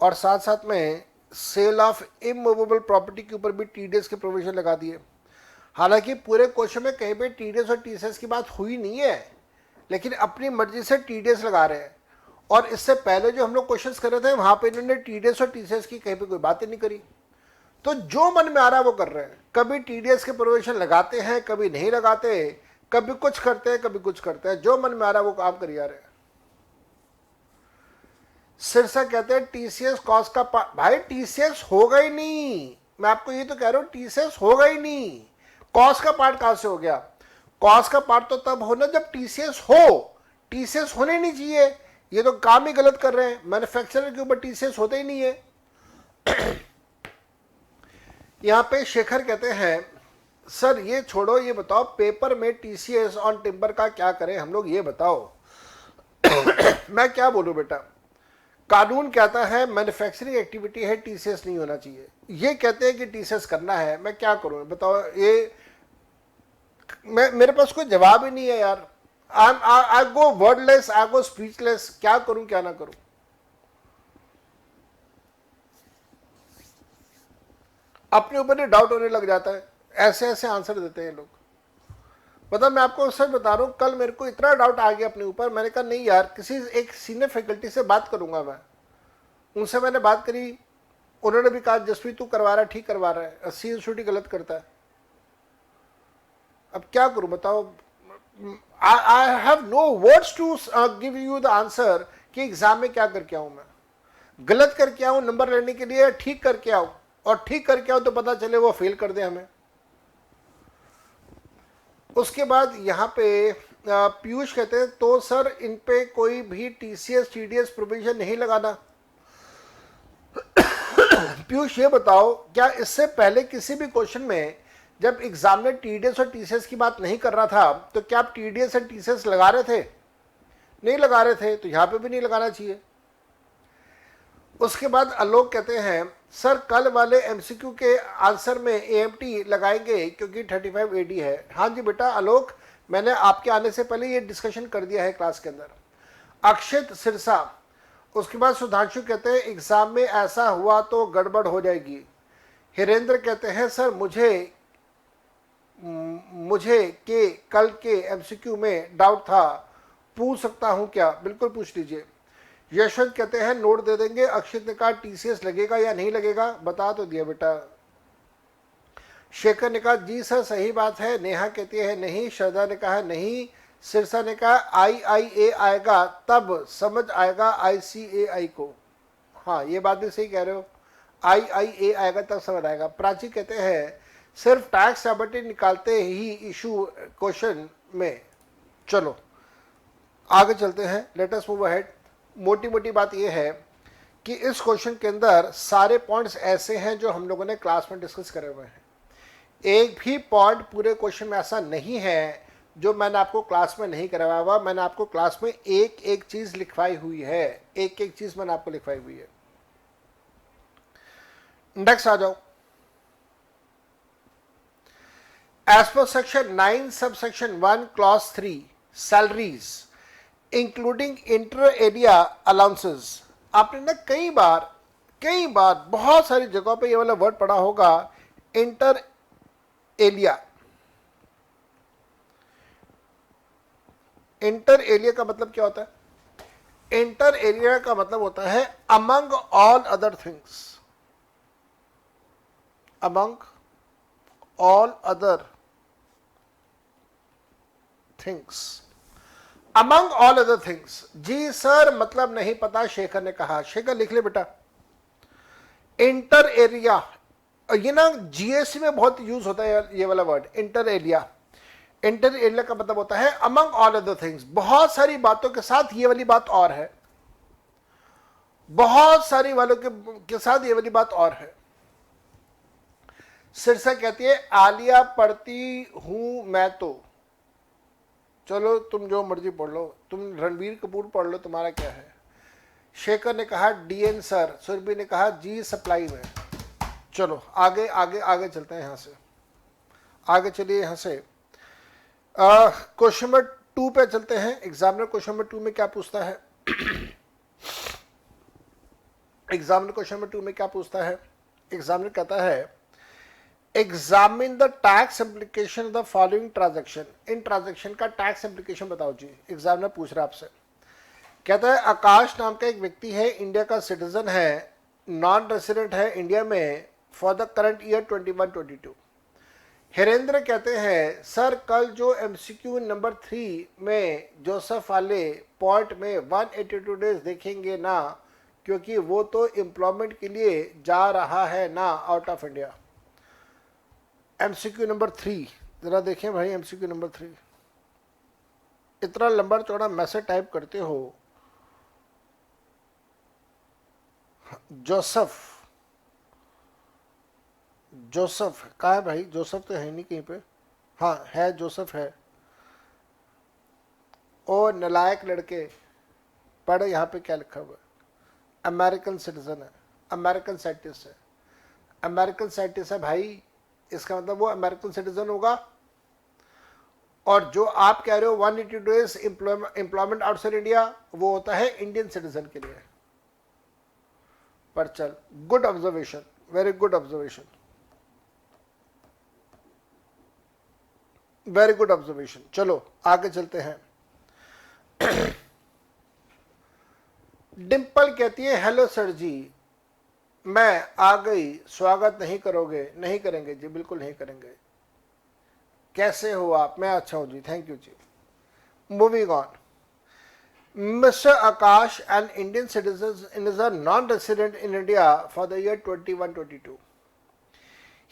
और साथ साथ में सेल ऑफ इमूवेबल प्रॉपर्टी के ऊपर भी टीडीएस के प्रोविजन लगा दिए। हालांकि पूरे क्वेश्चन में कहीं पे टीडीएस और टीसीएस की बात हुई नहीं है, लेकिन अपनी मर्जी से टीडीएस लगा रहे हैं। और इससे पहले जो हम लोग क्वेश्चंस कर रहे थे वहां पे इन्होंने टीडीएस और टीसीएस की कहीं पे कोई बात ही नहीं करी। तो जो मन में आ रहा है वो कर रहे हैं। कभी टीडीएस के प्रोविजन लगाते हैं, कभी नहीं लगाते, कभी कुछ करते हैं, कभी कुछ करते हैं। जो मन में आ रहा है वो काम कर रहे हैं। सिरसा कहते हैं टीसीएस कॉस्ट का भाई टीसीएस होगा ही नहीं। मैं आपको ये तो कह रहा हूं टीसीएस होगा ही नहीं। कॉस्ट का पार्ट कहां से हो गया? कॉस्ट का पार्ट तो तब होना जब टीसीएस हो। टीसीएस होने नहीं चाहिए। ये तो काम ही गलत कर रहे हैं। मैन्युफैक्चरर के ऊपर टीसीएस होता ही नहीं है। यहां पे शेखर कहते हैं सर ये छोड़ो, ये बताओ पेपर में टीसीएस ऑन टिम्बर का क्या करें हम लोग, ये बताओ। मैं क्या बोलूं बेटा, कानून कहता है मैन्युफैक्चरिंग एक्टिविटी है, टीसीएस नहीं होना चाहिए। ये कहते हैं कि टीसीएस करना है, मैं क्या करूं बताओ। ये मेरे पास कोई जवाब ही नहीं है यार। आई गो वर्डलेस, आई गो स्पीचलेस। क्या करूं क्या ना करूं। अपने ऊपर ही डाउट होने लग जाता है। ऐसे ऐसे आंसर देते हैं लोग। मतलब मैं आपको सच बता रहा हूं, कल मेरे को इतना डाउट आ गया अपने ऊपर। मैंने कहा नहीं यार, किसी एक सीनियर फैकल्टी से बात करूंगा मैं। उनसे मैंने बात करी, उन्होंने भी कहा जसप्रीत तू करवा रहा है, ठीक करवा रहा है, अस्सी इंस्टीट्यूट गलत करता है। अब क्या करूं बताओ। I have no words to give you the answer कि एग्जाम में क्या करके आऊं मैं। गलत करके आऊं नंबर लेने के लिए, ठीक करके आऊं, और ठीक करके आऊं तो पता चले वो फेल कर दे हमें। उसके बाद यहाँ पे पीयूष कहते हैं तो सर इन पे कोई भी टीसीएस टीडीएस प्रोविजन नहीं लगाना। पीयूष ये बताओ, क्या इससे पहले किसी भी क्वेश्चन में जब एग्जाम में टीडीएस और टीसीएस की बात नहीं कर रहा था तो क्या आप टीडीएस और टीसीएस लगा रहे थे? नहीं लगा रहे थे, तो यहाँ पे भी नहीं लगाना चाहिए। उसके बाद आलोक कहते हैं सर कल वाले एमसीक्यू के आंसर में एएमटी लगाएंगे क्योंकि 35 एडी है। हाँ जी बेटा आलोक, मैंने आपके आने से पहले ये डिस्कशन कर दिया है क्लास के अंदर। अक्षित सिरसा, उसके बाद सुधांशु कहते हैं एग्जाम में ऐसा हुआ तो गड़बड़ हो जाएगी। हिरेंद्र कहते हैं सर मुझे के कल के एमसीक्यू में डाउट था, पूछ सकता हूं क्या? बिल्कुल पूछ लीजिए। यशवंत कहते हैं नोट दे देंगे। अक्षित ने कहा टीसीएस लगेगा या नहीं लगेगा, बता तो दिया बेटा। शेखर ने कहा जी सर सही बात है। नेहा कहती है नहीं। श्रद्धा ने कहा नहीं। सिरसा ने कहा आईआईए आएगा तब समझ आएगा आईसीएआई को। हाँ ये बात भी सही कह रहे हो, आईआईए आएगा तब समझ आएगा। प्राची कहते हैं सिर्फ टैक्स लायबिलिटी निकालते ही इशू क्वेश्चन में। चलो आगे चलते हैं, लेट अस मूव अहेड। मोटी मोटी बात यह है कि इस क्वेश्चन के अंदर सारे पॉइंट्स ऐसे हैं जो हम लोगों ने क्लास में डिस्कस करे हुए हैं। एक भी पॉइंट पूरे क्वेश्चन में ऐसा नहीं है जो मैंने आपको क्लास में नहीं करवाया हुआ। मैंने आपको क्लास में एक एक चीज लिखवाई हुई है, एक एक चीज मैंने आपको लिखवाई हुई है। नेक्स्ट आ जाओ। As per section 9 sub section 1 clause 3 salaries including inter area allowances. आपने ना कई बार बहुत सारी जगहों पे ये वाला वर्ड पढ़ा होगा, इंटर एलिया। इंटर एलिया का मतलब क्या होता है? इंटर एलिया का मतलब होता है among all other things, among all other things, among all other things. जी सर मतलब नहीं पता, शेखर ने कहा। शेखर लिख ले बेटा, इंटर एरिया, ये ना जीएससी में बहुत यूज होता है ये वाला word inter area. Inter area का मतलब होता है अमंग ऑल अदर थिंग्स, बहुत सारी बातों के साथ ये वाली बात और है, बहुत सारी वालों के साथ ये वाली बात और है। सिरसा कहती है आलिया पढ़ती हूं मैं तो, चलो तुम जो मर्जी पढ़ लो, तुम रणबीर कपूर पढ़ लो, तुम्हारा क्या है। शेखर ने कहा डीएन सर, सुरभि ने कहा जी सप्लाई में। चलो आगे आगे आगे चलते हैं, यहां से आगे चलिए। यहां से क्वेश्चन नंबर 2 पे चलते हैं। एग्जामिनर क्वेश्चन नंबर 2 में क्या पूछता है? एग्जामिनर क्वेश्चन नंबर 2 में क्या पूछता है? एग्जामिनर कहता है examine the tax implication of the following transaction. In transaction का टैक्स इम्प्लीकेशन बताओ जी। एग्जामिनर पूछ रहा है आपसे, कहता है आकाश नाम का एक व्यक्ति है, इंडिया का सिटीजन है, नॉन रेसिडेंट है इंडिया में for the current year 21-22। Hirendra कहते हैं सर कल जो एमसीक्यू नंबर 3 में जोसेफ वाले पॉइंट में 182 डेज देखेंगे ना, क्योंकि वो तो एम्प्लॉयमेंट के लिए जा रहा है ना out of India. MCQ number 3 जरा देखें भाई, एमसीक्यू नंबर 3। इतना लंबा चौड़ा मैसेज टाइप करते हो, जोसेफ, जोसेफ कहाँ है भाई? जोसेफ तो है नहीं कहीं पे। हाँ है, जोसेफ है। ओ नलायक लड़के, पढ़ यहाँ पे क्या लिखा हुआ है। अमेरिकन सिटीजन है, अमेरिकन साइंटिस्ट है, अमेरिकन साइंटिस्ट है भाई, इसका मतलब वो अमेरिकन सिटीजन होगा। और जो आप कह रहे हो 180 डेज एम्प्लॉयमेंट आउटसाइड इंडिया, वो होता है इंडियन सिटीजन के लिए। पर चल, good observation, very good observation, very good observation. चलो आगे चलते हैं। डिंपल कहती है हेलो सर जी, मैं आ गई, स्वागत नहीं करोगे? नहीं करेंगे जी, बिल्कुल नहीं करेंगे। कैसे हो आप? मैं अच्छा हूं जी, थैंक यू जी। Moving on. Mister Akash an Indian citizen is a non resident in India for the year 21-22।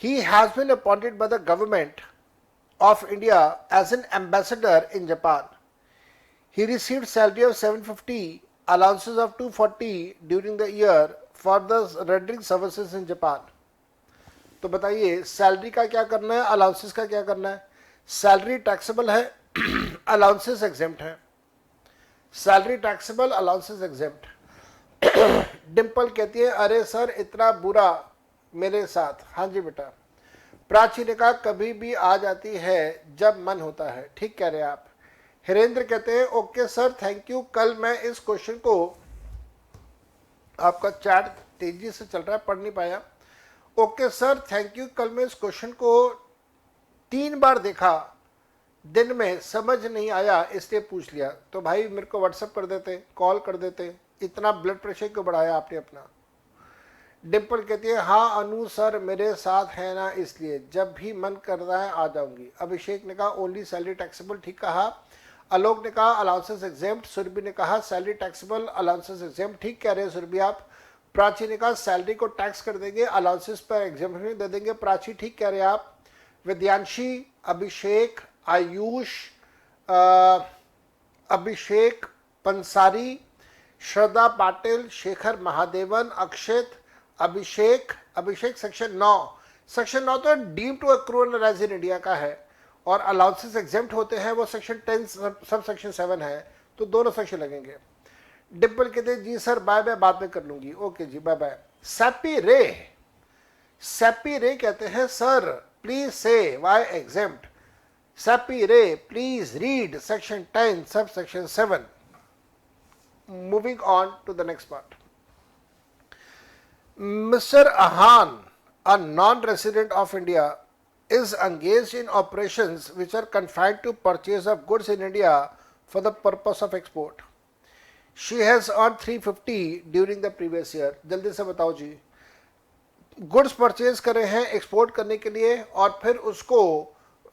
He has been appointed by the government of India as an ambassador in Japan. He received salary of 750, allowances of 240 during the year for the rendering services in Japan. तो बताइए salary का क्या करना है, allowances का क्या करना है? सैलरी टैक्सेबल है, अलाउंसेस एग्जेम्प्ट है। Salary taxable, allowances exempt. Dimple कहती है अरे सर इतना बुरा मेरे साथ। हाँ जी बेटा। प्राची ने कहा कभी भी आ जाती है जब मन होता है। ठीक कह रहे हैं आप। हिरेंद्र कहते हैं ओके सर थैंक यू, कल मैं इस क्वेश्चन को, आपका चैट तेजी से चल रहा है पढ़ नहीं पाया। ओके सर थैंक यू, कल मैं इस क्वेश्चन को 3 बार देखा, दिन में समझ नहीं आया इसलिए पूछ लिया। तो भाई मेरे को व्हाट्सएप कर देते, कॉल कर देते, इतना ब्लड प्रेशर क्यों बढ़ाया आपने अपना? डिम्पल कहती है हाँ अनु सर मेरे साथ है ना, इसलिए जब भी मन कर रहा है आ जाऊंगी। अभिषेक ने कहा ओनली सैलरी टैक्सेबल, ठीक कहा। आलोक ने कहा अलाउंसेस एग्जेम्प्ट। सुरभि ने कहा सैलरी टैक्सेबल, अलाउंसेस एग्जेम्प्ट, ठीक कह रहे हैं सुरभि आप। प्राची ने कहा सैलरी को टैक्स कर देंगे, अलाउंसेस पर एग्जेम्पशन दे देंगे। प्राची ठीक कह रहे हैं आप। विद्यांशी, अभिषेक, आयुष, अभिषेक पंसारी, श्रद्धा पाटिल, शेखर महादेवन, अक्षित, अभिषेक, अभिषेक सेक्शन 9, सेक्शन 9 तो deem to accrual rise in India का है, और अलाउंसेस एग्जेम्प्ट होते हैं वो सेक्शन 10 सब सेक्शन 7 है, तो दोनों सेक्शन लगेंगे। डिम्पल कहते हैं जी सर बाय बाय, बाद में कर लूंगी। Okay ji bye bye. सैपी रे, सैपी रे कहते हैं sir please say why exempt. सैपी रे please read section 10 sub section 7। Moving on to the next part. Mr. Ahan, a non-resident of India, is engaged in operations which are confined to purchase of goods in India for the purpose of export. She has earned 350 during the previous year. जल्दी से बताओ जी, goods purchase करे हैं export करने के लिए और फिर उसको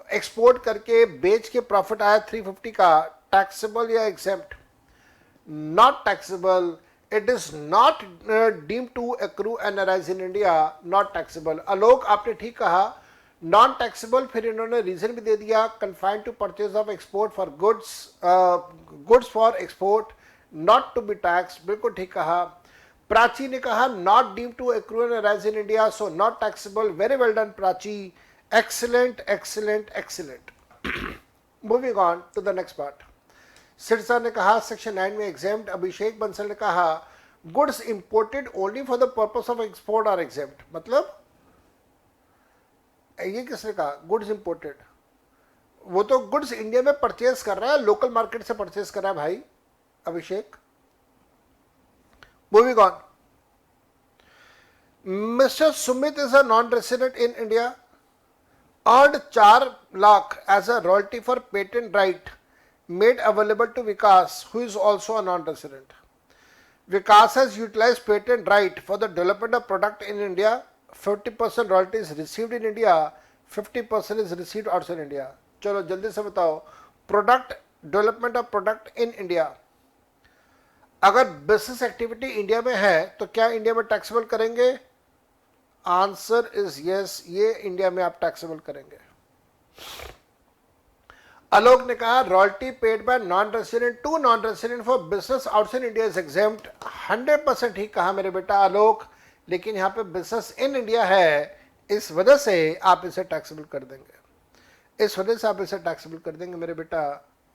एक्सपोर्ट करके बेच के प्रॉफिट आया 350 का, टैक्सेबल या exempt? Not taxable. It is not deemed to accrue and arise in India, not taxable. Alok आपने ठीक कहा, नॉन टैक्सेबल. फिर इन्होंने रीजन भी दे दिया, confined to purchase of export for goods for export not to be tax. बिल्कुल ठीक कहा. प्राची ने कहा not deemed to accrue and arise in India, so not taxable. Very well done Prachi, excellent excellent excellent. Moving on to the next part. Sirsa ने कहा section 9 में exempt. अभिषेक बंसल ने कहा goods imported only for the purpose of export are exempt. मतलब ये किसने कहा goods imported? वो तो गुड्स इंडिया में परचेज कर रहा है, लोकल मार्केट से परचेज कर रहा है भाई Abhishek. Moving on. Mister Sumit is a non resident in India, earned 4 lakh as a royalty for patent right made available to Vikas, who is also a non-resident. Vikas has utilized patent right for the development of product in India. 50% royalty is received in India, 50% is received outside India. चलो जल्दी से बताओ, product development of product in India, अगर business activity India में है तो क्या India में टैक्सेबल करेंगे? आंसर इज यस, ये इंडिया में आप टैक्सेबल करेंगे. आलोक ने कहा royalty paid by non resident to non resident for business outside India is exempt. 100% ठीक कहा मेरे बेटा आलोक, लेकिन यहाँ पे बिजनेस इन इंडिया है, इस वजह से आप इसे टैक्सेबल कर देंगे, इस वजह से आप इसे टैक्सेबल कर देंगे मेरे बेटा.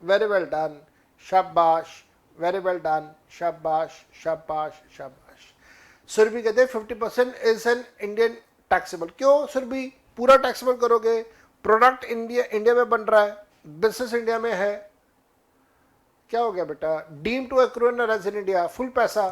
वेरी वेल डन, शाबाश, वेरी वेल डन, शाबाश शाबाश शाबाश. सुरभि कहते हैं 50% इज एन इंडियन टैक्सेबल. क्यों सुरभि, पूरा टैक्सेबल करोगे? प्रोडक्ट इंडिया में बन रहा है, बिजनेस इंडिया में है, क्या हो गया बेटा? Deem to accrue and arise in India, full पैसा.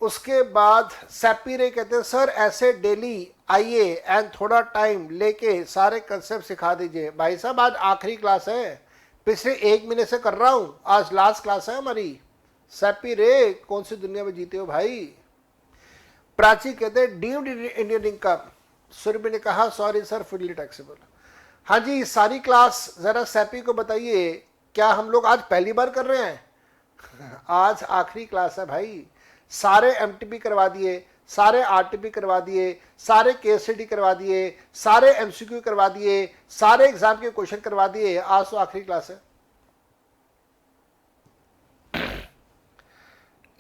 उसके बाद सैपी रे कहते हैं सर ऐसे डेली आइए एंड थोड़ा टाइम लेके सारे कंसेप्ट सिखा दीजिए. भाई साहब आज आखिरी क्लास है, पिछले 1 महीने से कर रहा हूं, आज लास्ट क्लास है हमारी. सैपी रे कौन सी दुनिया में जीते हो भाई? प्राची कहते हैं डीम्ड इंडियन इनकम. सुरभि ने कहा सॉरी सर फुल्ली टैक्सेबल. हाँ जी, सारी क्लास जरा सैपी को बताइए, क्या हम लोग आज पहली बार कर रहे हैं? आज आखिरी क्लास है भाई. सारे एमटीपी करवा दिए, सारे आरटीपी करवा दिए, सारे केस स्टडी करवा दिए, सारे एमसीक्यू करवा दिए, सारे एग्जाम के क्वेश्चन करवा दिए. आज तो आखिरी क्लास है.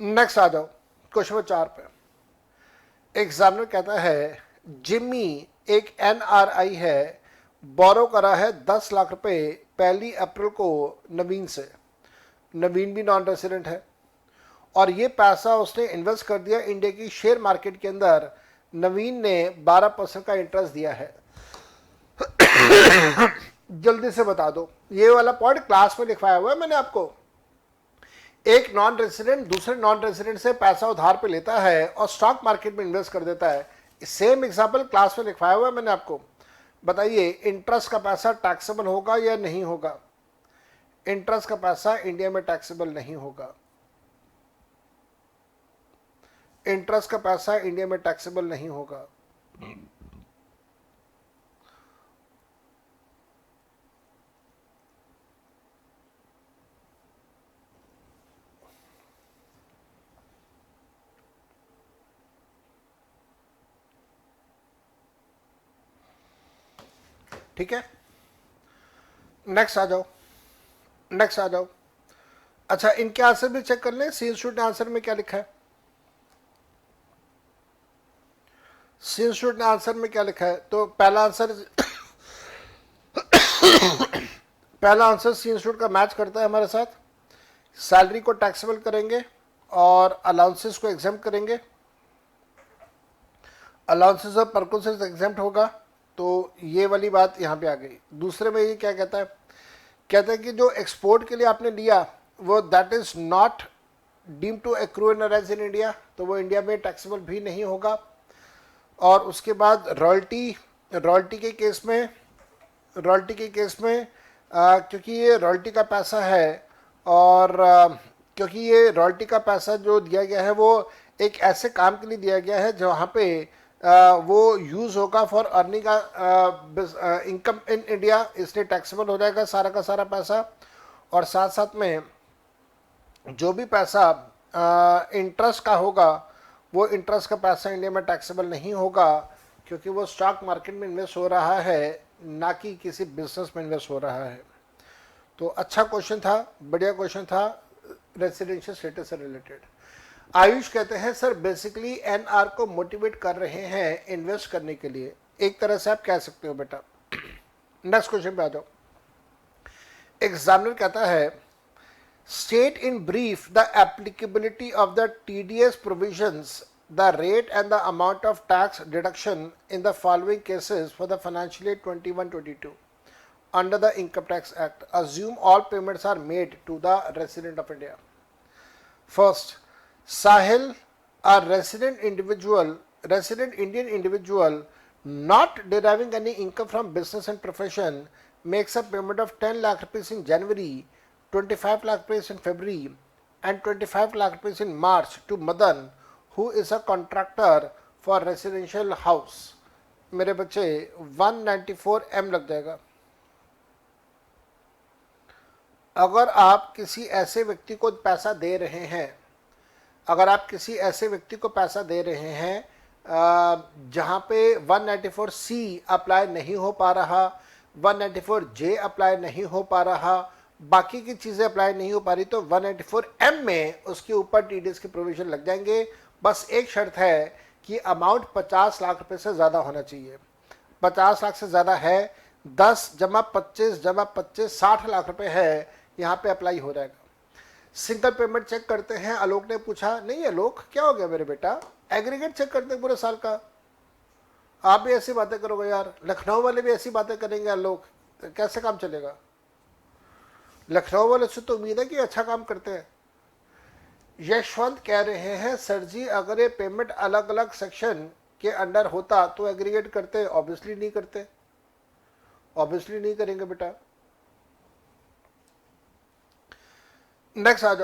नेक्स्ट आ जाओ क्वेश्चन नंबर 4 पे. एग्जामिनर कहता है जिम्मी एक एनआरआई है, बोरो करा है 10 लाख रुपए 1 अप्रैल को नवीन से. नवीन भी नॉन रेसिडेंट है और ये पैसा उसने इन्वेस्ट कर दिया इंडिया की शेयर मार्केट के अंदर. नवीन ने 12% का इंटरेस्ट दिया है. जल्दी से बता दो, ये वाला पॉइंट क्लास में लिखवाया हुआ है मैंने आपको. एक नॉन रेसिडेंट दूसरे नॉन रेसिडेंट से पैसा उधार पे लेता है और स्टॉक मार्केट में इन्वेस्ट कर देता है. सेम एग्जांपल क्लास में लिखवाया हुआ है मैंने आपको. बताइए इंटरेस्ट का पैसा टैक्सेबल होगा या नहीं होगा? इंटरेस्ट का पैसा इंडिया में टैक्सेबल नहीं होगा. इंटरेस्ट का पैसा इंडिया में टैक्सेबल नहीं होगा. ठीक है, नेक्स्ट आ जाओ, नेक्स्ट आ जाओ. अच्छा इनके आंसर भी चेक कर लें. सी इंस्टीट्यूट ने आंसर में क्या लिखा है? सी इंस्टीट्यूट ने आंसर में क्या लिखा है? तो पहला आंसर पहला आंसर सी इंस्टीट्यूट का मैच करता है हमारे साथ. सैलरी को टैक्सेबल करेंगे और अलाउंसेस को एग्जेम्प्ट करेंगे. अलाउंसेस और परकोसेस एग्जेम्प्ट होगा, तो ये वाली बात यहाँ पे आ गई. दूसरे में ये क्या कहता है? कहता है कि जो एक्सपोर्ट के लिए आपने लिया वो that is not deem to accrue and arise in India, तो वो इंडिया में टैक्सेबल भी नहीं होगा. और उसके बाद रॉयल्टी के केस में, क्योंकि ये रॉयल्टी का पैसा है, और क्योंकि ये रॉयल्टी का पैसा जो दिया गया है वो एक ऐसे काम के लिए दिया गया है जहाँ पे वो यूज़ होगा for earning income in India, इसलिए टैक्सेबल हो जाएगा सारा का सारा पैसा। और साथ साथ में जो भी पैसा इंटरेस्ट का होगा, वो इंटरेस्ट का पैसा इंडिया में टैक्सेबल नहीं होगा, क्योंकि वो स्टॉक मार्केट में इन्वेस्ट हो रहा है, ना कि किसी बिजनेस में इन्वेस्ट हो रहा है। तो अच्छा क्वेश्चन था, बढ़िया क्वेश्चन था, रेसिडेंशियल स्टेटस से रिलेटेड। आयुष कहते हैं सर बेसिकली एनआर को मोटिवेट कर रहे हैं इन्वेस्ट करने के लिए, एक तरह से आप कह सकते हो बेटा। नेक्स्ट क्वेश्चन पे आ जाओ। एग्जामिनर कहता है state in brief the applicability of the TDS provisions, the rate and the amount of tax deduction in the following cases for the financial year 21-22 under the Income Tax Act. Assume all payments are made to the resident of India. First, Sahil, a resident Indian individual not deriving any income from business and profession, makes a payment of 10 lakh rupees in January, 25 lakh rupees in February and 25 lakh rupees in March to Madan, who is a contractor for residential house. मेरे बच्चे 194M लग जाएगा। अगर आप किसी ऐसे व्यक्ति को पैसा दे रहे हैं, जहाँ पे 194C अप्लाई नहीं हो पा रहा, 194J अप्लाई नहीं हो पा रहा, बाकी की चीज़ें अप्लाई नहीं हो पा रही, तो 194M में उसके ऊपर टीडीएस के प्रोविजन लग जाएंगे। बस एक शर्त है कि अमाउंट 50 लाख रुपए से ज़्यादा होना चाहिए। 50 लाख से ज़्यादा है, 10 जमा 25 जमा 25 60 लाख रुपए है, यहाँ पे अप्लाई हो जाएगा। सिंगल पेमेंट चेक करते हैं, आलोक ने पूछा। नहीं आलोक, क्या हो गया मेरे बेटा, एग्रीगेट चेक करते हैं पूरे साल का। आप भी ऐसी बातें करोगे यार, लखनऊ वाले भी ऐसी बातें करेंगे आलोक, तो कैसे काम चलेगा? लखनऊ वाले से तो उम्मीद है कि अच्छा काम करते हैं। यशवंत कह रहे हैं सर जी अगर ये पेमेंट अलग अलग सेक्शन के अंडर होता तो एग्रीगेट करते, ऑब्वियसली नहीं करते, ऑब्वियसली नहीं करेंगे बेटा। नेक्स्ट आ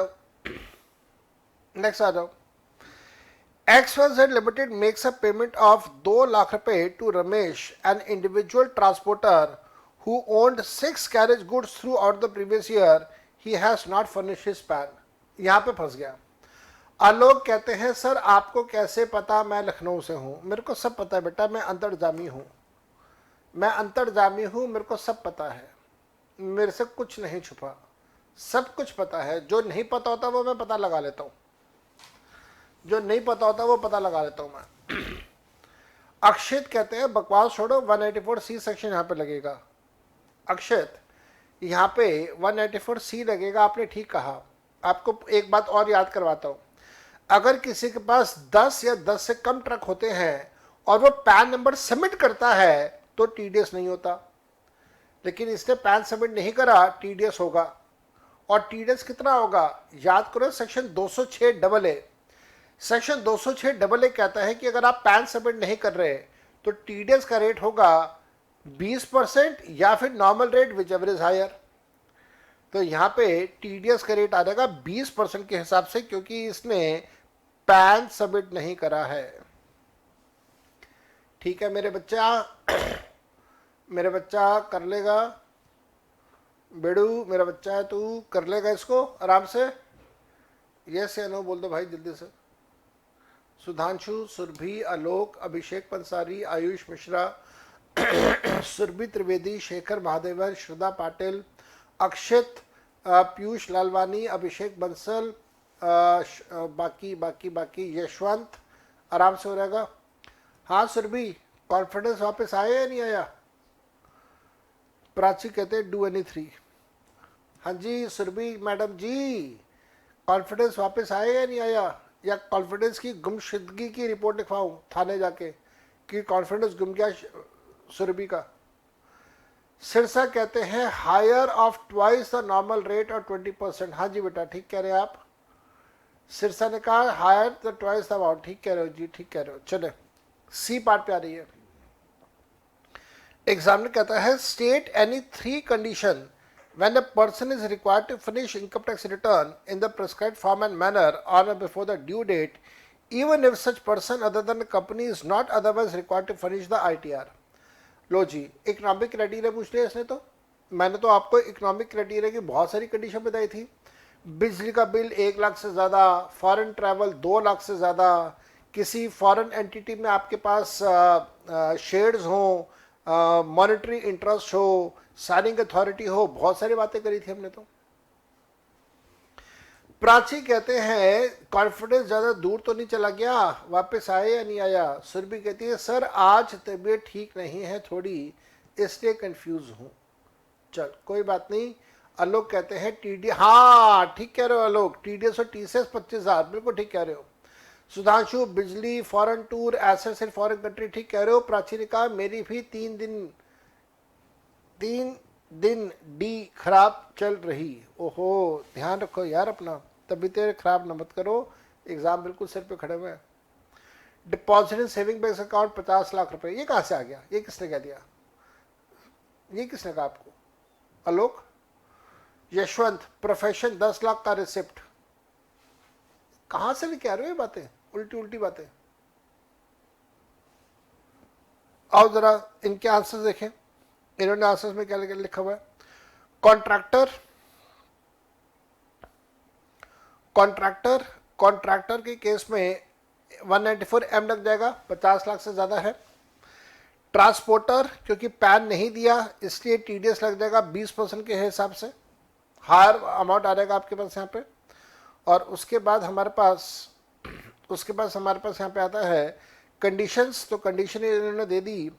जाओ। XYZ Limited makes a payment of 2 lakh रुपए to Ramesh, an individual transporter who owned 6 carriage goods throughout the previous year. He has not furnished his PAN. यहाँ पे फंस गया। आलोक कहते हैं सर आपको कैसे पता मैं लखनऊ से हूँ? मेरे को सब पता है बेटा, मैं अंतर्जामी हूँ, मेरे को सब पता है, मेरे से कुछ नहीं छुपा, सब कुछ पता है। जो नहीं पता होता वो मैं पता लगा लेता हूँ, मैं। अक्षित कहते हैं बकवास छोड़ो, 184C सेक्शन यहाँ पे लगेगा। अक्षित, यहाँ पे 184C लगेगा, आपने ठीक कहा। आपको एक बात और याद करवाता हूँ, अगर किसी के पास 10 या 10 से कम ट्रक होते हैं और वो पैन नंबर सबमिट करता है तो टीडीएस नहीं होता, लेकिन इसने पैन सबमिट नहीं करा, टीडीएस होगा। और टीडीएस कितना होगा याद करो, सेक्शन 206AA। सेक्शन 206AA कहता है कि अगर आप पैन सबमिट नहीं कर रहे तो टीडीएस का रेट होगा 20% या फिर normal rate whichever is higher. तो यहाँ पे टीडीएस का रेट आ जाएगा 20% के हिसाब से, क्योंकि इसने पैन सबमिट नहीं करा है। ठीक है मेरे बच्चा कर लेगा, बेड़ू मेरा बच्चा है, तू कर लेगा इसको आराम से। यस या नो बोल दो भाई जल्दी से। सुधांशु, सुरभि, आलोक, अभिषेक पंसारी, आयुष मिश्रा, सुरभि त्रिवेदी, शेखर महादेवन, श्रद्धा पाटिल, अक्षित, पीयूष लालवानी, अभिषेक बंसल, बाकी यशवंत, आराम से हो जाएगा। हाँ सुरभि, कॉन्फिडेंस वापस आया या नहीं आया? प्राची कहते हैं डू एनी 3। हाँ जी सुरभि मैडम जी, कॉन्फिडेंस वापस आया या नहीं आया? या कॉन्फिडेंस की गुमशुदगी की रिपोर्ट लिखवाऊं थाने जाके कि कॉन्फिडेंस गुम गया सुरभि का? सिरसा कहते हैं higher of twice the normal rate और 20%। हाँ जी बेटा ठीक कह रहे हैं आप। सिरसा ने कहा higher the twice the amount, ठीक कह रहे हो जी, ठीक कह रहे हो। चले सी पार्ट पे आ रही है। एग्जामिनर कहता है state any 3 condition when a person is required to finish income tax return in the prescribed form and manner on or before the due date, even if such person other than the company is not otherwise required to finish the ITR। लो जी, economic criteria पूछ लिया इसने। तो मैंने तो आपको economic criteria की बहुत सारी कंडीशन बताई थी। बिजली का बिल 1 लाख से ज़्यादा, फॉरेन ट्रैवल 2 लाख से ज़्यादा, किसी फॉरेन एंटिटी में आपके पास शेयर्स हों, मॉनेटरी इंटरेस्ट हो, साइनिंग अथॉरिटी हो, बहुत सारी बातें करी थी हमने। तो प्राची कहते हैं कॉन्फिडेंस ज़्यादा दूर तो नहीं चला गया, वापस आया या नहीं आया। सुरभि कहती है सर आज तबीयत ठीक नहीं है थोड़ी, इसलिए कंफ्यूज हूँ। चल कोई बात नहीं। आलोक कहते हैं टीडी, हाँ ठीक कह रहे हो आलोक, टीडीएस और टीसीएस 25,000, बिल्कुल ठीक कह रहे हो। सुधांशु बिजली, foreign tour, assets in foreign country, ठीक कह रहे हो। प्राची ने कहा मेरी भी 3 दिन डी खराब चल रही। ओहो, ध्यान रखो यार अपना, तबीयत खराब न मत करो, एग्जाम बिल्कुल सिर पे खड़े हुए हैं। Deposit in saving bank account 50 lakh रुपए, ये कहाँ से आ गया? ये किसने कह दिया? ये किसने कहा आपको? आलोक। यशवंत प्रोफेशन 10 लाख का रिसिप्ट, कहां से लेके आ रहे हो ये बातें, उल्टी उल्टी बातें। आओ जरा इनके आंसर देखें, इन्होंने आंसर्स में क्या लिखा हुआ है। कॉन्ट्रैक्टर के केस में 194M लग जाएगा, 50 लाख से ज्यादा है। ट्रांसपोर्टर क्योंकि पैन नहीं दिया इसलिए टीडीएस लग जाएगा 20% के हिसाब से, हायर अमाउंट आ जाएगा आपके पास यहाँ पे। और उसके बाद हमारे पास यहाँ पे आता है कंडीशंस। तो कंडीशन इन्होंने दे दी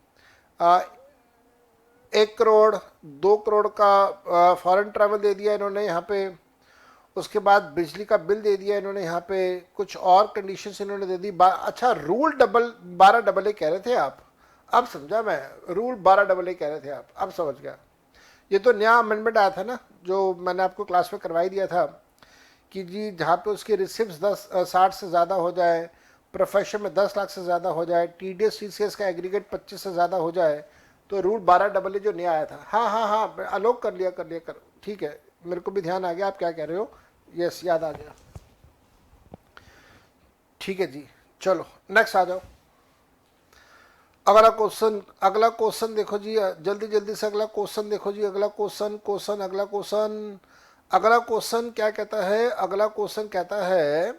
1 करोड़ 2 करोड़ का फॉरेन ट्रैवल दे दिया इन्होंने यहाँ पे। उसके बाद बिजली का बिल दे दिया इन्होंने यहाँ पे। कुछ और कंडीशंस इन्होंने दे दी। अच्छा रूल 12AA कह रहे थे आप, अब समझा मैं, रूल 12AA कह रहे थे आप, अब समझ गया। ये तो नया अमेंडमेंट आया था ना, जो मैंने आपको क्लास में करवाई दिया था कि जी जहाँ पे उसकी रिसिप्ट 60 से ज़्यादा हो जाए, प्रोफेशन में 10 लाख से ज़्यादा हो जाए, टीडीएस टीसीएस का एग्रीगेट 25 से ज़्यादा हो जाए, तो रूल 12AA जो नया आया था। हाँ आलोक कर लिया, ठीक है, मेरे को भी ध्यान आ गया आप क्या कह रहे हो, यस याद आ गया। ठीक है जी, चलो नेक्स्ट आ जाओ। अगला क्वेश्चन देखो जी, जल्दी से अगला क्वेश्चन देखो जी। अगला क्वेश्चन क्या कहता है? अगला क्वेश्चन कहता है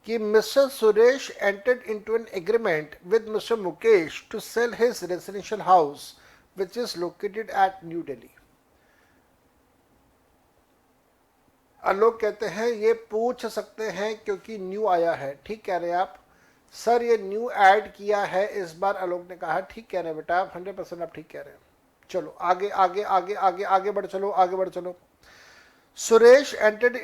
कि mister Suresh entered into an agreement with mister Mukesh to sell his residential house which is located at New Delhi. Alok कहते हैं ये पूछ सकते हैं क्योंकि न्यू आया है, ठीक कह रहे हैं आप सर, ये न्यू ऐड किया है इस बार। आलोक ने कहा ठीक कह रहे हैं बेटा, आप 100% आप ठीक कह रहे हैं। चलो आगे बढ़ चलो। Suresh entered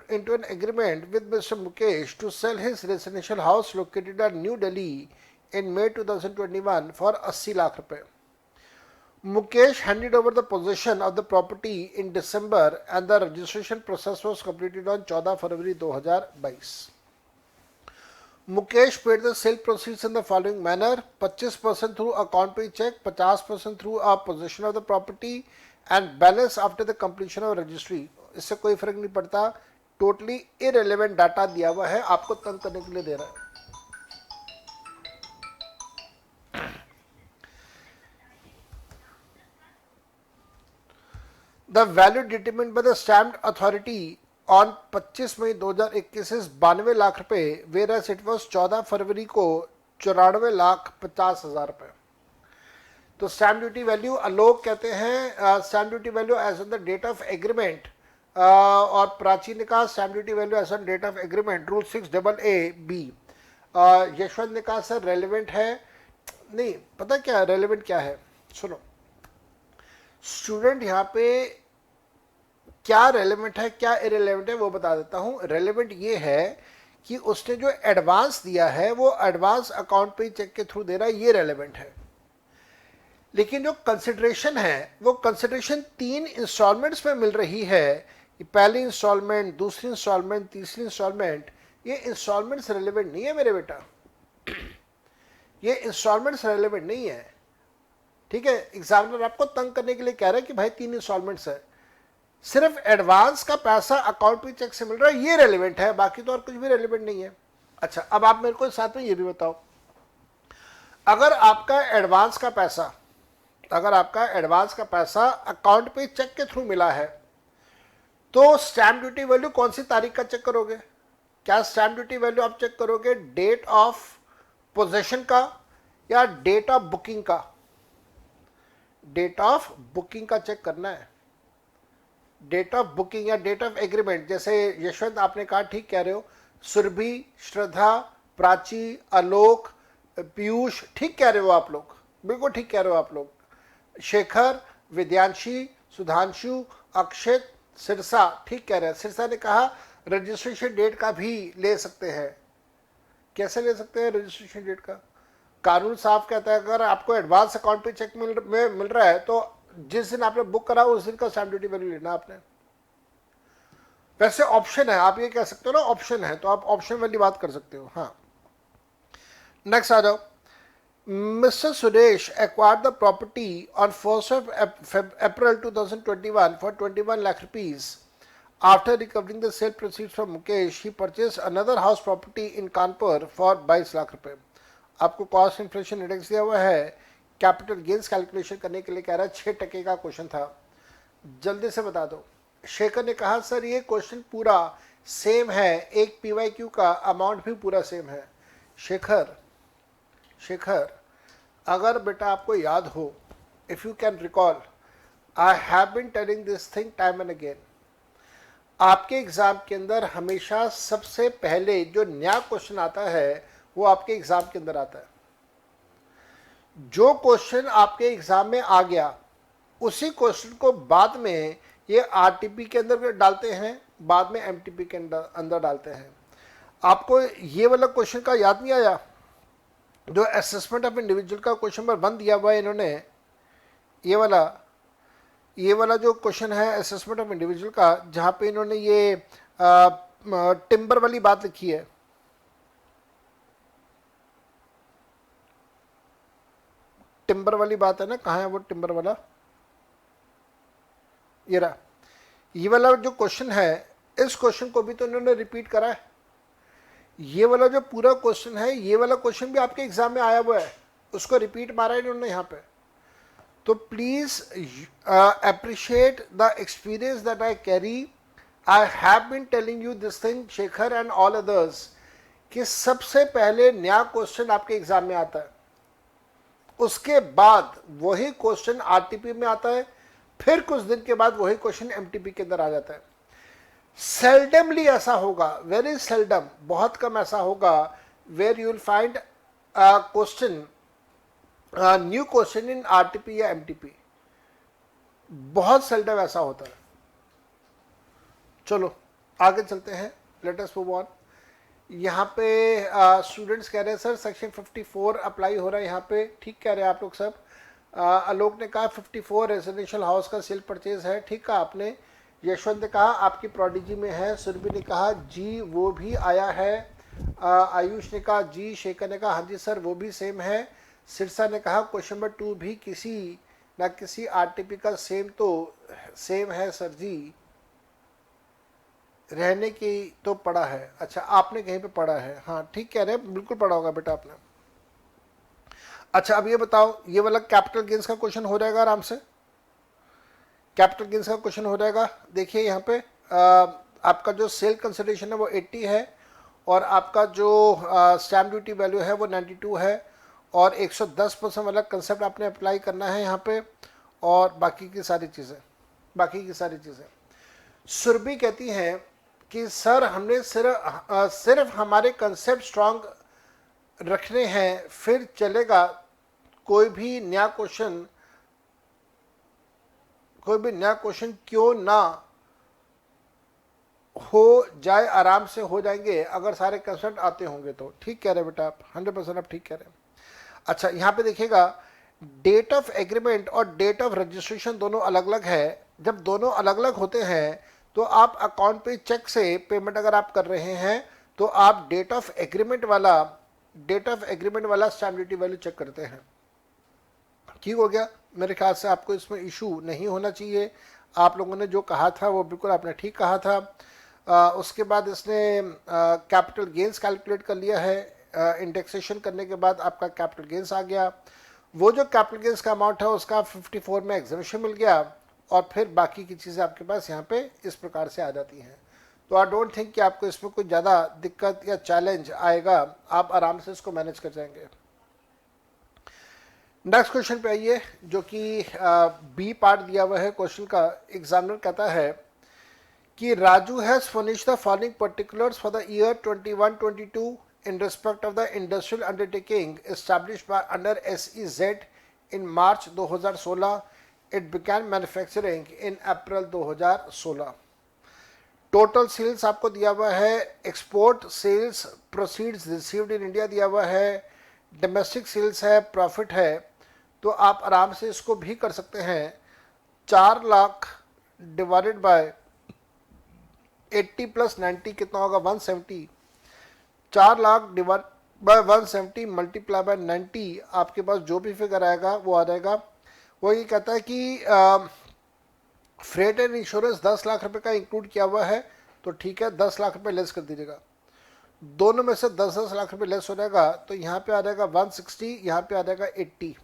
into an agreement with Mr. Mukesh to sell his residential house located at New Delhi in May 2021 for 80 lakh रुपए. Mukesh handed over the possession of the property in December and the registration process was completed on 14 February 2022. Mukesh paid the sale proceeds in the following manner: 25% through account pay check, 50% through a possession of the property and balance after the completion of registry. इससे कोई फर्क नहीं पड़ता, totally irrelevant data दिया हुआ है, आपको तंग करने के लिए दे रहा है। The value determined by the stamped authority on 25 May 2021 is 92 lakh रुपए, वेयर एज इट वॉज 14 फरवरी को 94,50,000 रुपए। तो स्टैम्प ड्यूटी वैल्यू, आलोक कहते हैं stamp duty value as on the date of agreement, और प्राची ने कहा stamp duty value as on date of agreement, rule 6AA(b). Yashwant ने कहा सर रेलिवेंट है नहीं, पता क्या रेलिवेंट क्या है, सुनो स्टूडेंट, यहाँ पे क्या रेलिवेंट है क्या इरेलेवेंट है वो बता देता हूँ। रेलिवेंट ये है कि उसने जो एडवांस दिया है वो एडवांस अकाउंट पे चेक के थ्रू दे रहा है, ये रेलिवेंट है। लेकिन जो कंसिडरेशन है वो कंसिडरेशन 3 इंस्टॉलमेंट्स में मिल रही है, पहली इंस्टॉलमेंट, दूसरी इंस्टॉलमेंट, तीसरी इंस्टॉलमेंट, ये इंस्टॉलमेंट्स रेलिवेंट नहीं है मेरे बेटा। ये इंस्टॉलमेंट्स रेलिवेंट नहीं है, ठीक है। एग्जामिनर आपको तंग करने के लिए कह रहा है कि भाई 3 इंस्टॉलमेंट्स है, सिर्फ एडवांस का पैसा अकाउंट पे चेक से मिल रहा है ये रेलिवेंट है, बाकी तो और कुछ भी रेलिवेंट नहीं है। अच्छा, अब आप मेरे को साथ में ये भी बताओ, अगर आपका एडवांस का पैसा अकाउंट पे चेक के थ्रू मिला है तो स्टैम्प ड्यूटी वैल्यू कौन सी तारीख का चेक करोगे? क्या स्टैम्प ड्यूटी वैल्यू आप चेक करोगे डेट ऑफ पोजेशन का या डेट ऑफ बुकिंग का? डेट ऑफ बुकिंग का चेक करना है, डेट ऑफ बुकिंग या डेट ऑफ एग्रीमेंट। जैसे यशवंत आपने कहा, ठीक कह रहे हो, सुरभि, श्रद्धा, प्राची, आलोक, पीयूष, ठीक कह रहे हो आप लोग, बिल्कुल ठीक कह रहे हो आप लोग, शेखर, विद्यांशी, सुधांशु, अक्षित, सिरसा, ठीक कह रहे हैं। सिरसा ने कहा रजिस्ट्रेशन डेट का भी ले सकते हैं। कैसे ले सकते हैं रजिस्ट्रेशन डेट का? कानून साफ कहता है अगर आपको एडवांस अकाउंट पे चेक मिल रहा है तो जिस दिन आपने बुक करा उस दिन का स्टैम्प ड्यूटी वैल्यू लेना आपने। वैसे ऑप्शन है, आप ये कह सकते हो ना ऑप्शन है, तो आप ऑप्शन वाली बात कर सकते हो। हाँ, नेक्स्ट आ जाओ। Mr. Suresh acquired the property on 1st of April 2021 for 21 lakh rupees. After recovering the sale proceeds from Mukesh, he purchased another house property in Kanpur for 22 lakh रुपए। आपको कॉस्ट इन्फ्लेशन इंडेक्स दिया हुआ है, capital gains calculation करने के लिए कह रहा है, 6% का क्वेश्चन था, जल्दी से बता दो। शेखर ने कहा सर ये क्वेश्चन पूरा सेम है, एक PYQ का अमाउंट भी पूरा सेम है। शेखर, अगर बेटा आपको याद हो, if you can recall, I have been telling this thing time and again, आपके एग्जाम के अंदर हमेशा सबसे पहले जो नया क्वेश्चन आता है वो आपके एग्जाम के अंदर आता है। जो क्वेश्चन आपके एग्जाम में आ गया उसी क्वेश्चन को बाद में ये RTP के अंदर डालते हैं, बाद में MTP के अंदर डालते हैं। आपको ये वाला क्वेश्चन का याद नहीं आया जो असेसमेंट ऑफ इंडिविजुअल का क्वेश्चन नंबर 1 दिया हुआ है इन्होंने? ये वाला जो क्वेश्चन है असेसमेंट ऑफ इंडिविजुअल का, जहां पे इन्होंने ये टिम्बर वाली बात लिखी है, टिम्बर वाली बात है ना, कहाँ है वो टिम्बर वाला? ये रहा। ये वाला जो क्वेश्चन है, इस क्वेश्चन को भी तो इन्होंने रिपीट करा है। ये वाला जो पूरा क्वेश्चन है, ये वाला क्वेश्चन भी आपके एग्जाम में आया हुआ है, उसको रिपीट मारा है इन्होंने यहाँ पे। तो please appreciate the experience that I carry. I have been telling you this thing, Shekhar and all others, कि सबसे पहले नया क्वेश्चन आपके एग्जाम में आता है, उसके बाद वही क्वेश्चन RTP में आता है, फिर कुछ दिन के बाद वही क्वेश्चन MTP के अंदर आ जाता है। सेल्डमली ऐसा होगा, वेरी सेल्डम, बहुत कम ऐसा होगा, where you will find question, new question in RTP या MTP, बहुत सेल्डम ऐसा होता है। चलो आगे चलते हैं, लेट अस मूव ऑन। यहाँ पे स्टूडेंट्स कह रहे हैं सर सेक्शन 54 अप्लाई हो रहा है यहाँ पे, ठीक कह रहे हैं आप लोग सब। आलोक ने कहा 54 रेजिडेंशियल हाउस का सेल परचेज है, ठीक कहा आपने। यशवंत ने कहा आपकी प्रोडिजी में है। सुरभि ने कहा जी वो भी आया है। आयुष ने कहा जी। शेखर ने कहा हाँ जी सर वो भी सेम है। सिरसा ने कहा क्वेश्चन नंबर 2 भी किसी ना किसी RTP का सेम है सर जी, रहने की तो पढ़ा है। अच्छा आपने कहीं पे पढ़ा है, हाँ ठीक कह रहे हैं, बिल्कुल पढ़ा होगा बेटा आपने। अच्छा अब ये बताओ, ये वाला कैपिटल गेन्स का क्वेश्चन हो जाएगा आराम से, कैपिटल गेन्स का क्वेश्चन हो जाएगा। देखिए यहाँ पे आपका जो सेल कंसिडरेशन है वो 80 है और आपका जो स्टैम्प ड्यूटी वैल्यू है वो 92 है और 110% वाला कंसेप्ट आपने अप्लाई करना है यहाँ पे, और बाकी की सारी चीज़ें। सुरभि कहती हैं कि सर हमने सिर्फ हमारे कंसेप्ट स्ट्रांग रखने हैं, फिर चलेगा, कोई भी नया क्वेश्चन क्यों ना हो जाए, आराम से हो जाएंगे अगर सारे कंसेप्ट आते होंगे तो। ठीक कह रहे हैं बेटा आप, 100% आप ठीक कह रहे हैं। अच्छा यहाँ पे देखिएगा, डेट ऑफ एग्रीमेंट और डेट ऑफ रजिस्ट्रेशन दोनों अलग अलग है। जब दोनों अलग अलग होते हैं तो आप अकाउंट पे चेक से पेमेंट अगर आप कर रहे हैं तो आप डेट ऑफ एग्रीमेंट वाला डेट ऑफ एग्रीमेंट वाला स्टैम्प ड्यूटी वैल्यू चेक करते हैं। ठीक हो गया, मेरे ख्याल से आपको इसमें इशू नहीं होना चाहिए। आप लोगों ने जो कहा था वो बिल्कुल आपने ठीक कहा था। उसके बाद इसने कैपिटल गेंस कैलकुलेट कर लिया है, इंडेक्सेशन करने के बाद आपका कैपिटल गेंस आ गया। वो जो कैपिटल गेंस का अमाउंट है उसका 54 में एग्जामिशन मिल गया, और फिर बाकी की चीज़ें आपके पास यहाँ पे इस प्रकार से आ जाती हैं। तो आई डोंट थिंक कि आपको इसमें कोई ज़्यादा दिक्कत या चैलेंज आएगा, आप आराम से इसको मैनेज कर जाएंगे। नेक्स्ट क्वेश्चन पे आइए, जो कि बी पार्ट दिया हुआ है क्वेश्चन का। एग्जामिनर कहता है कि Raju has furnished the following particulars for the year 21-22 in respect of the industrial undertaking established by under SEZ in March 2016. It began manufacturing in April 2016. Total sales आपको दिया हुआ है, export sales proceeds received in India दिया हुआ है, domestic sales है, profit है। तो आप आराम से इसको भी कर सकते हैं। 4 लाख डिवाइडेड बाय 80 प्लस 90 कितना होगा, 170। 4 lakh divide by 170 multiply by 90, आपके पास जो भी फिगर आएगा वो आ जाएगा। वो ये कहता है कि फ्रेट एंड इंश्योरेंस 10 लाख रुपए का इंक्लूड किया हुआ है, तो ठीक है 10 लाख रुपए लेस कर दीजिएगा। दोनों में से 10-10 लाख रुपए लेस हो जाएगा, तो यहाँ पे आ जाएगा 160, यहाँ पे आ जाएगा 80।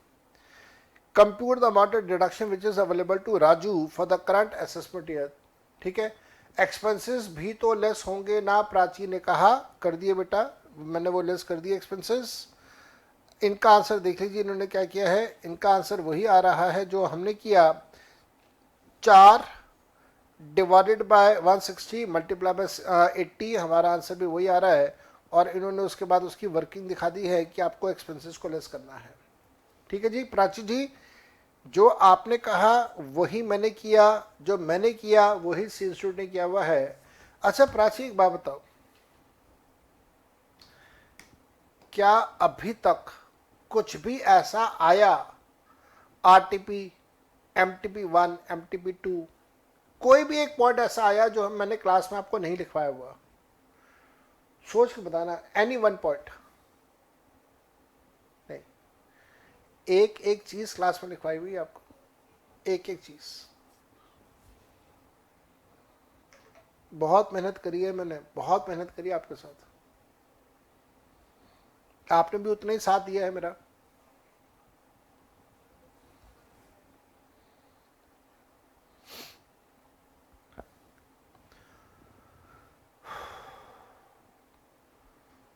Compute the amount of deduction which is available to Raju for the current assessment year. ठीक है, एक्सपेंसेस भी तो लेस होंगे ना, प्राची ने कहा। कर दिए बेटा, मैंने वो लेस कर दिए एक्सपेंसेस। इनका आंसर देख लीजिए इन्होंने क्या किया है। इनका आंसर वही आ रहा है जो हमने किया, 4 डिवाइडेड बाय 160 मल्टीप्लाई बाय 80, हमारा आंसर भी वही आ रहा है। और इन्होंने उसके बाद उसकी वर्किंग दिखा दी है कि आपको एक्सपेंसेस को लेस करना है। ठीक है जी, प्राची जी जो आपने कहा वही मैंने किया, जो मैंने किया वही सी इंस्टीट्यूट ने किया हुआ है। अच्छा प्राची एक बात बताओ, क्या अभी तक कुछ भी ऐसा आया आरटीपी, एमटीपी 1, एमटीपी 2, कोई भी एक पॉइंट ऐसा आया जो मैंने क्लास में आपको नहीं लिखवाया हुआ? सोच के बताना, एनी वन पॉइंट। एक एक चीज क्लास में लिखवाई हुई है आपको, एक एक चीज। बहुत मेहनत करी है मैंने, बहुत मेहनत करी है आपके साथ, आपने भी उतना ही साथ दिया है मेरा।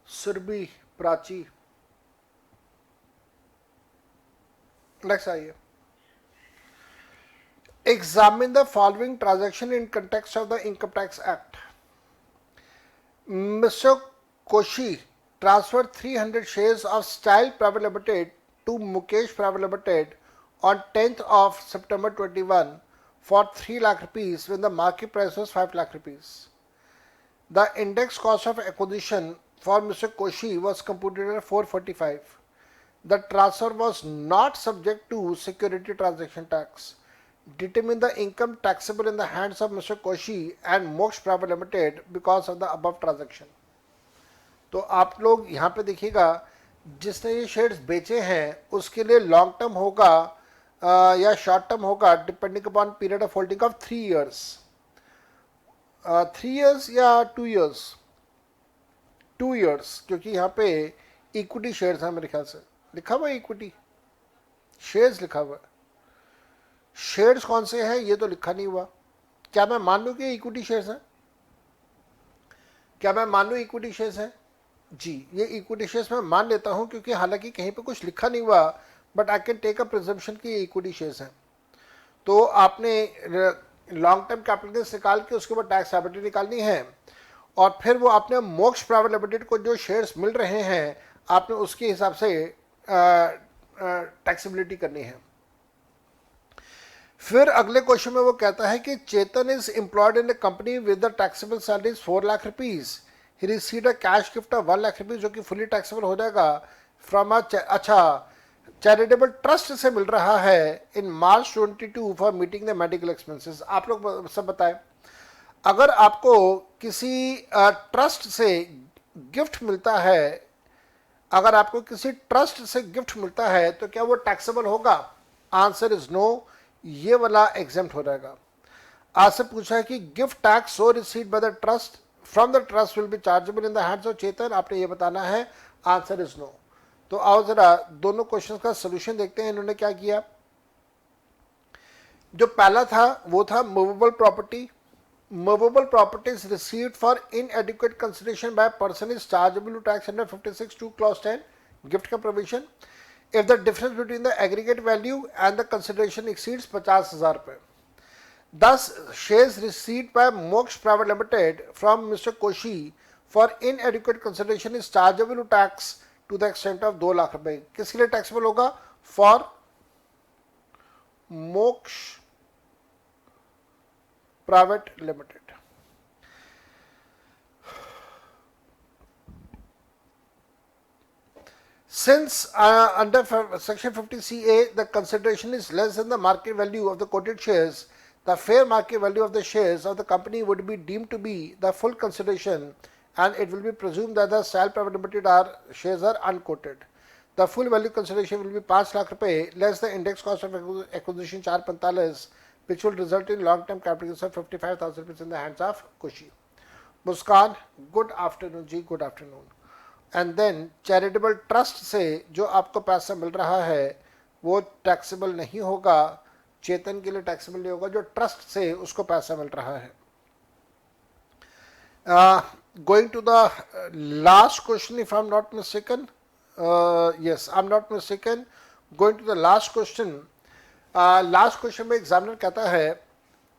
सुरभि, प्राची, नेक्स्ट आइए। Examine the following transaction in context of the income tax act. Mister Koshi transferred 300 shares of Style Private Limited to Mukesh Private Limited on 10th of September 21 for 3 lakh rupees when the market price was 5 lakh rupees. The index cost of acquisition for Mr. Koshi was computed at 445. The transfer was not subject to security transaction tax. Determine the income taxable in the hands of Mr. Koshi and Moksha Private Limited because of the above transaction. तो आप लोग यहाँ पे देखिएगा, जिसने ये shares बेचे हैं उसके लिए लॉन्ग टर्म होगा या शॉर्ट टर्म होगा, depending upon period of holding of 3 years, 3 years या 2 years, 2 years, क्योंकि यहाँ पे इक्विटी शेयर्स हैं, मेरे ख्याल से लिखा हुआ है इक्विटी शेयर्स लिखा हुआ है। शेयर्स कौन से हैं ये तो लिखा नहीं हुआ। क्या मैं मान लूँ कि इक्विटी शेयर्स हैं? क्या मैं मान लूँ इक्विटी शेयर्स हैं? जी, ये इक्विटी शेयर्स मैं मान लेता हूं, क्योंकि हालांकि कहीं पे कुछ लिखा नहीं हुआ, but I can take a presumption कि ये इक्विटी शेयर्स हैं। तो आपने लॉन्ग टर्म कैपिटल गेन्स निकाल के उसके बाद टैक्स लायबिलिटी निकालनी है, और फिर वो आपने मोक्ष प्राइवेट लिमिटेड को जो शेयर्स मिल रहे हैं आपने उसके हिसाब से टैक्सेबिलिटी करनी है। फिर अगले क्वेश्चन में वो कहता है कि Chetan is employed in the company with the taxable salaries 4 lakh rupees. He received a cash gift of 1 lakh rupees, जो कि फुली टैक्सेबल हो जाएगा फ्रॉम चैरिटेबल ट्रस्ट से मिल रहा है इन मार्च 22 for meeting the medical expenses. आप लोग सब बताएं, अगर आपको किसी ट्रस्ट से गिफ्ट मिलता है अगर आपको किसी ट्रस्ट से गिफ्ट मिलता है तो क्या वो टैक्सेबल होगा? आंसर इज नो, ये वाला एग्जेम्प्ट हो जाएगा। आपसे पूछा है कि gift tax so received by the trust from the trust will be chargeable in the hands of Chetan, आपने ये बताना है। Answer is no. तो आओ जरा दोनों क्वेश्चंस का सोल्यूशन देखते हैं इन्होंने क्या किया। जो पहला था वो था movable property. Movable properties received for inadequate consideration by a person is chargeable to tax under 56(2) clause 10 gift का provision if the difference between the aggregate value and the consideration exceeds 50,000 रुपए। Thus, shares received by Moksha Private Limited from Mr. Koshi for inadequate consideration is chargeable to tax to the extent of 2 lakh रुपए। किसके लिए taxable होगा? For Moksha Private Limited। Since under section 50CA the consideration is less than the market value of the quoted shares, the fair market value of the shares of the company would be deemed to be the full consideration and it will be presumed that the SAL Private Limited shares are unquoted. The full value consideration will be 5 lakh रुपए less the index cost of acquisition 445, which will result in long-term capital gains of 55,000 rupees in the hands of Kushi. Muskan, good afternoon जी, good afternoon। And then charitable trust से जो आपको पैसा मिल रहा है वो टैक्सेबल नहीं होगा, चेतन के लिए टैक्सेबल नहीं होगा, जो ट्रस्ट से उसको पैसा मिल रहा है। Going to the last question if I am not mistaken, yes I am not mistaken, going to the last question. Last question में एग्जामिनर कहता है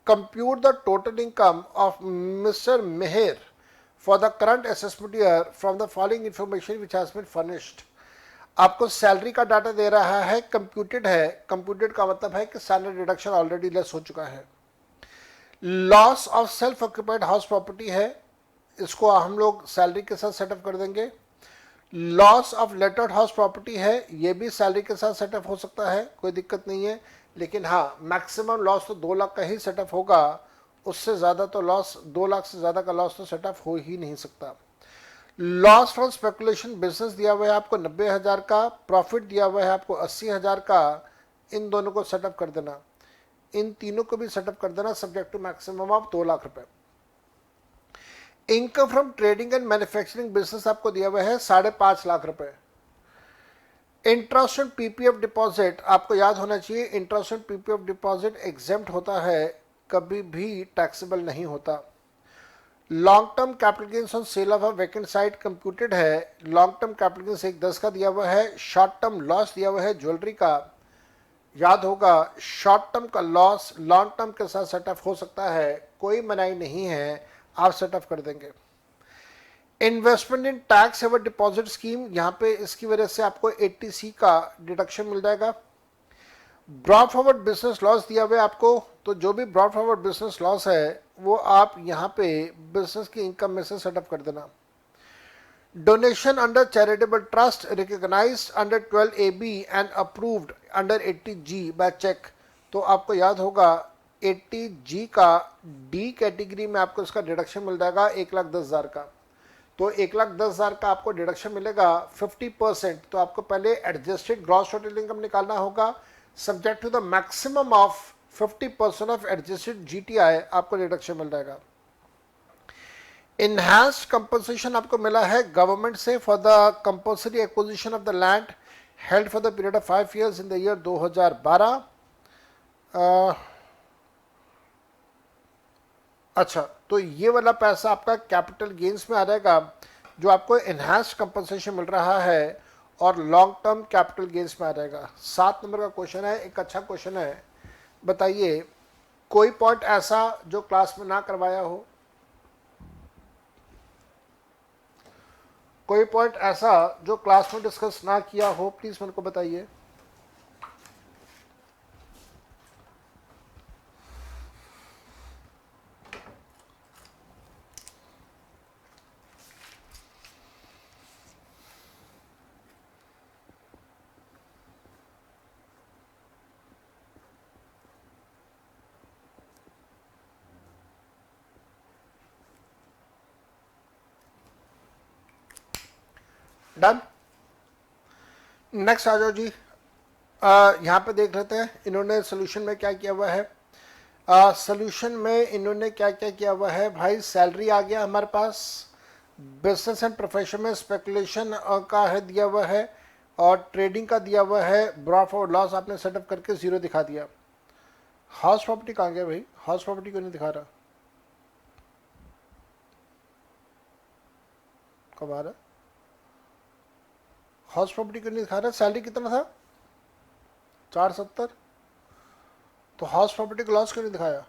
compute the total income of mister Mehar for the current assessment year from the following information which has been furnished। आपको salary का data दे रहा है, computed है। Computed का मतलब है कि स्टैंडर्ड डिडक्शन ऑलरेडी लेस हो चुका है। Loss of self occupied house property है, इसको हम लोग सैलरी के साथ सेटअप कर देंगे। Loss of lettered house property है, ये भी सैलरी के साथ सेटअप हो सकता है, कोई दिक्कत नहीं है, लेकिन हाँ मैक्सिमम लॉस तो 2 लाख का ही सेटअप होगा, उससे ज़्यादा तो लॉस, 2 लाख से ज़्यादा का लॉस तो सेटअप हो ही नहीं सकता। लॉस फ्रॉम स्पेकुलेशन बिजनेस दिया हुआ है आपको 90,000 का, प्रॉफिट दिया हुआ है आपको 80,000 का, इन दोनों को सेटअप कर देना, इन तीनों को भी सेटअप कर देना subject to maximum of 2 lakh रुपए। Income from trading and manufacturing business आपको दिया हुआ है 5.5 लाख रुपए। इंटरेस्ट एंड पीपीएफ डिपॉजिट आपको याद होना चाहिए, interest and PPF deposit exempt होता है, कभी भी टैक्सेबल नहीं होता। Long term capital gains on sale of a vacant site computed है, लॉन्ग टर्म कैपिटल गेन्स 1/10 का दिया हुआ है। शॉर्ट टर्म लॉस दिया हुआ है ज्वेलरी का, याद होगा शॉर्ट टर्म का लॉस लॉन्ग टर्म के साथ सेटअप हो सकता है, कोई मनाही नहीं है, आप सेटअप कर देंगे। Investment in tax saver deposit scheme, यहाँ पे इसकी वजह से आपको 80C का डिडक्शन मिल जाएगा। ब्रॉड फॉरवर्ड बिजनेस लॉस दिया हुआ है आपको, तो जो भी ब्रॉड फॉरवर्ड बिजनेस लॉस है वो आप यहाँ पे बिजनेस की इनकम में से सेटअप कर देना। Donation under charitable trust recognised under 12AB and approved under 80G by cheque, तो आपको याद होगा 80G का डी कैटेगरी में आपको इसका डिडक्शन मिल जाएगा 1,10,000 का, तो 1,10,000 का आपको डिडक्शन मिलेगा 50%, तो आपको पहले एडजस्टेड ग्रॉस टोटल इनकम निकालना होगा, subject to the maximum of 50% of adjusted GTI आपको डिडक्शन मिल जाएगा। इनहैंस्ड कंपनसेशन आपको मिला है गवर्नमेंट से for the compulsory acquisition of the land held for the period of 5 years in the year 2012। अच्छा, तो ये वाला पैसा आपका कैपिटल गेन्स में आ जाएगा जो आपको इनहैंस्ड कंपनसेशन मिल रहा है, और लॉन्ग टर्म कैपिटल गेन्स में आ जाएगा। 7 नंबर का क्वेश्चन है, एक अच्छा क्वेश्चन है। बताइए कोई पॉइंट ऐसा जो क्लास में ना करवाया हो, कोई पॉइंट ऐसा जो क्लास में डिस्कस ना किया हो, प्लीज मेरे को बताइए। डन। नेक्स्ट आ जाओ जी। यहाँ पे देख लेते हैं इन्होंने सोल्यूशन में क्या किया हुआ है। सोल्यूशन में इन्होंने क्या क्या किया हुआ है भाई। सैलरी आ गया हमारे पास, बिजनेस एंड प्रोफेशन में स्पेकुलेशन का है दिया हुआ है, और ट्रेडिंग का दिया हुआ है। प्रॉफिट और लॉस आपने सेटअप करके जीरो दिखा दिया। हाउस प्रॉपर्टी कहाँ गया भाई, हाउस प्रॉपर्टी क्यों नहीं दिखा रहा, कब आ रहा हाउस प्रॉपर्टी क्यों नहीं दिखा रहा। सैलरी कितना था 470, तो हाउस प्रॉपर्टी का लॉस क्यों नहीं दिखाया।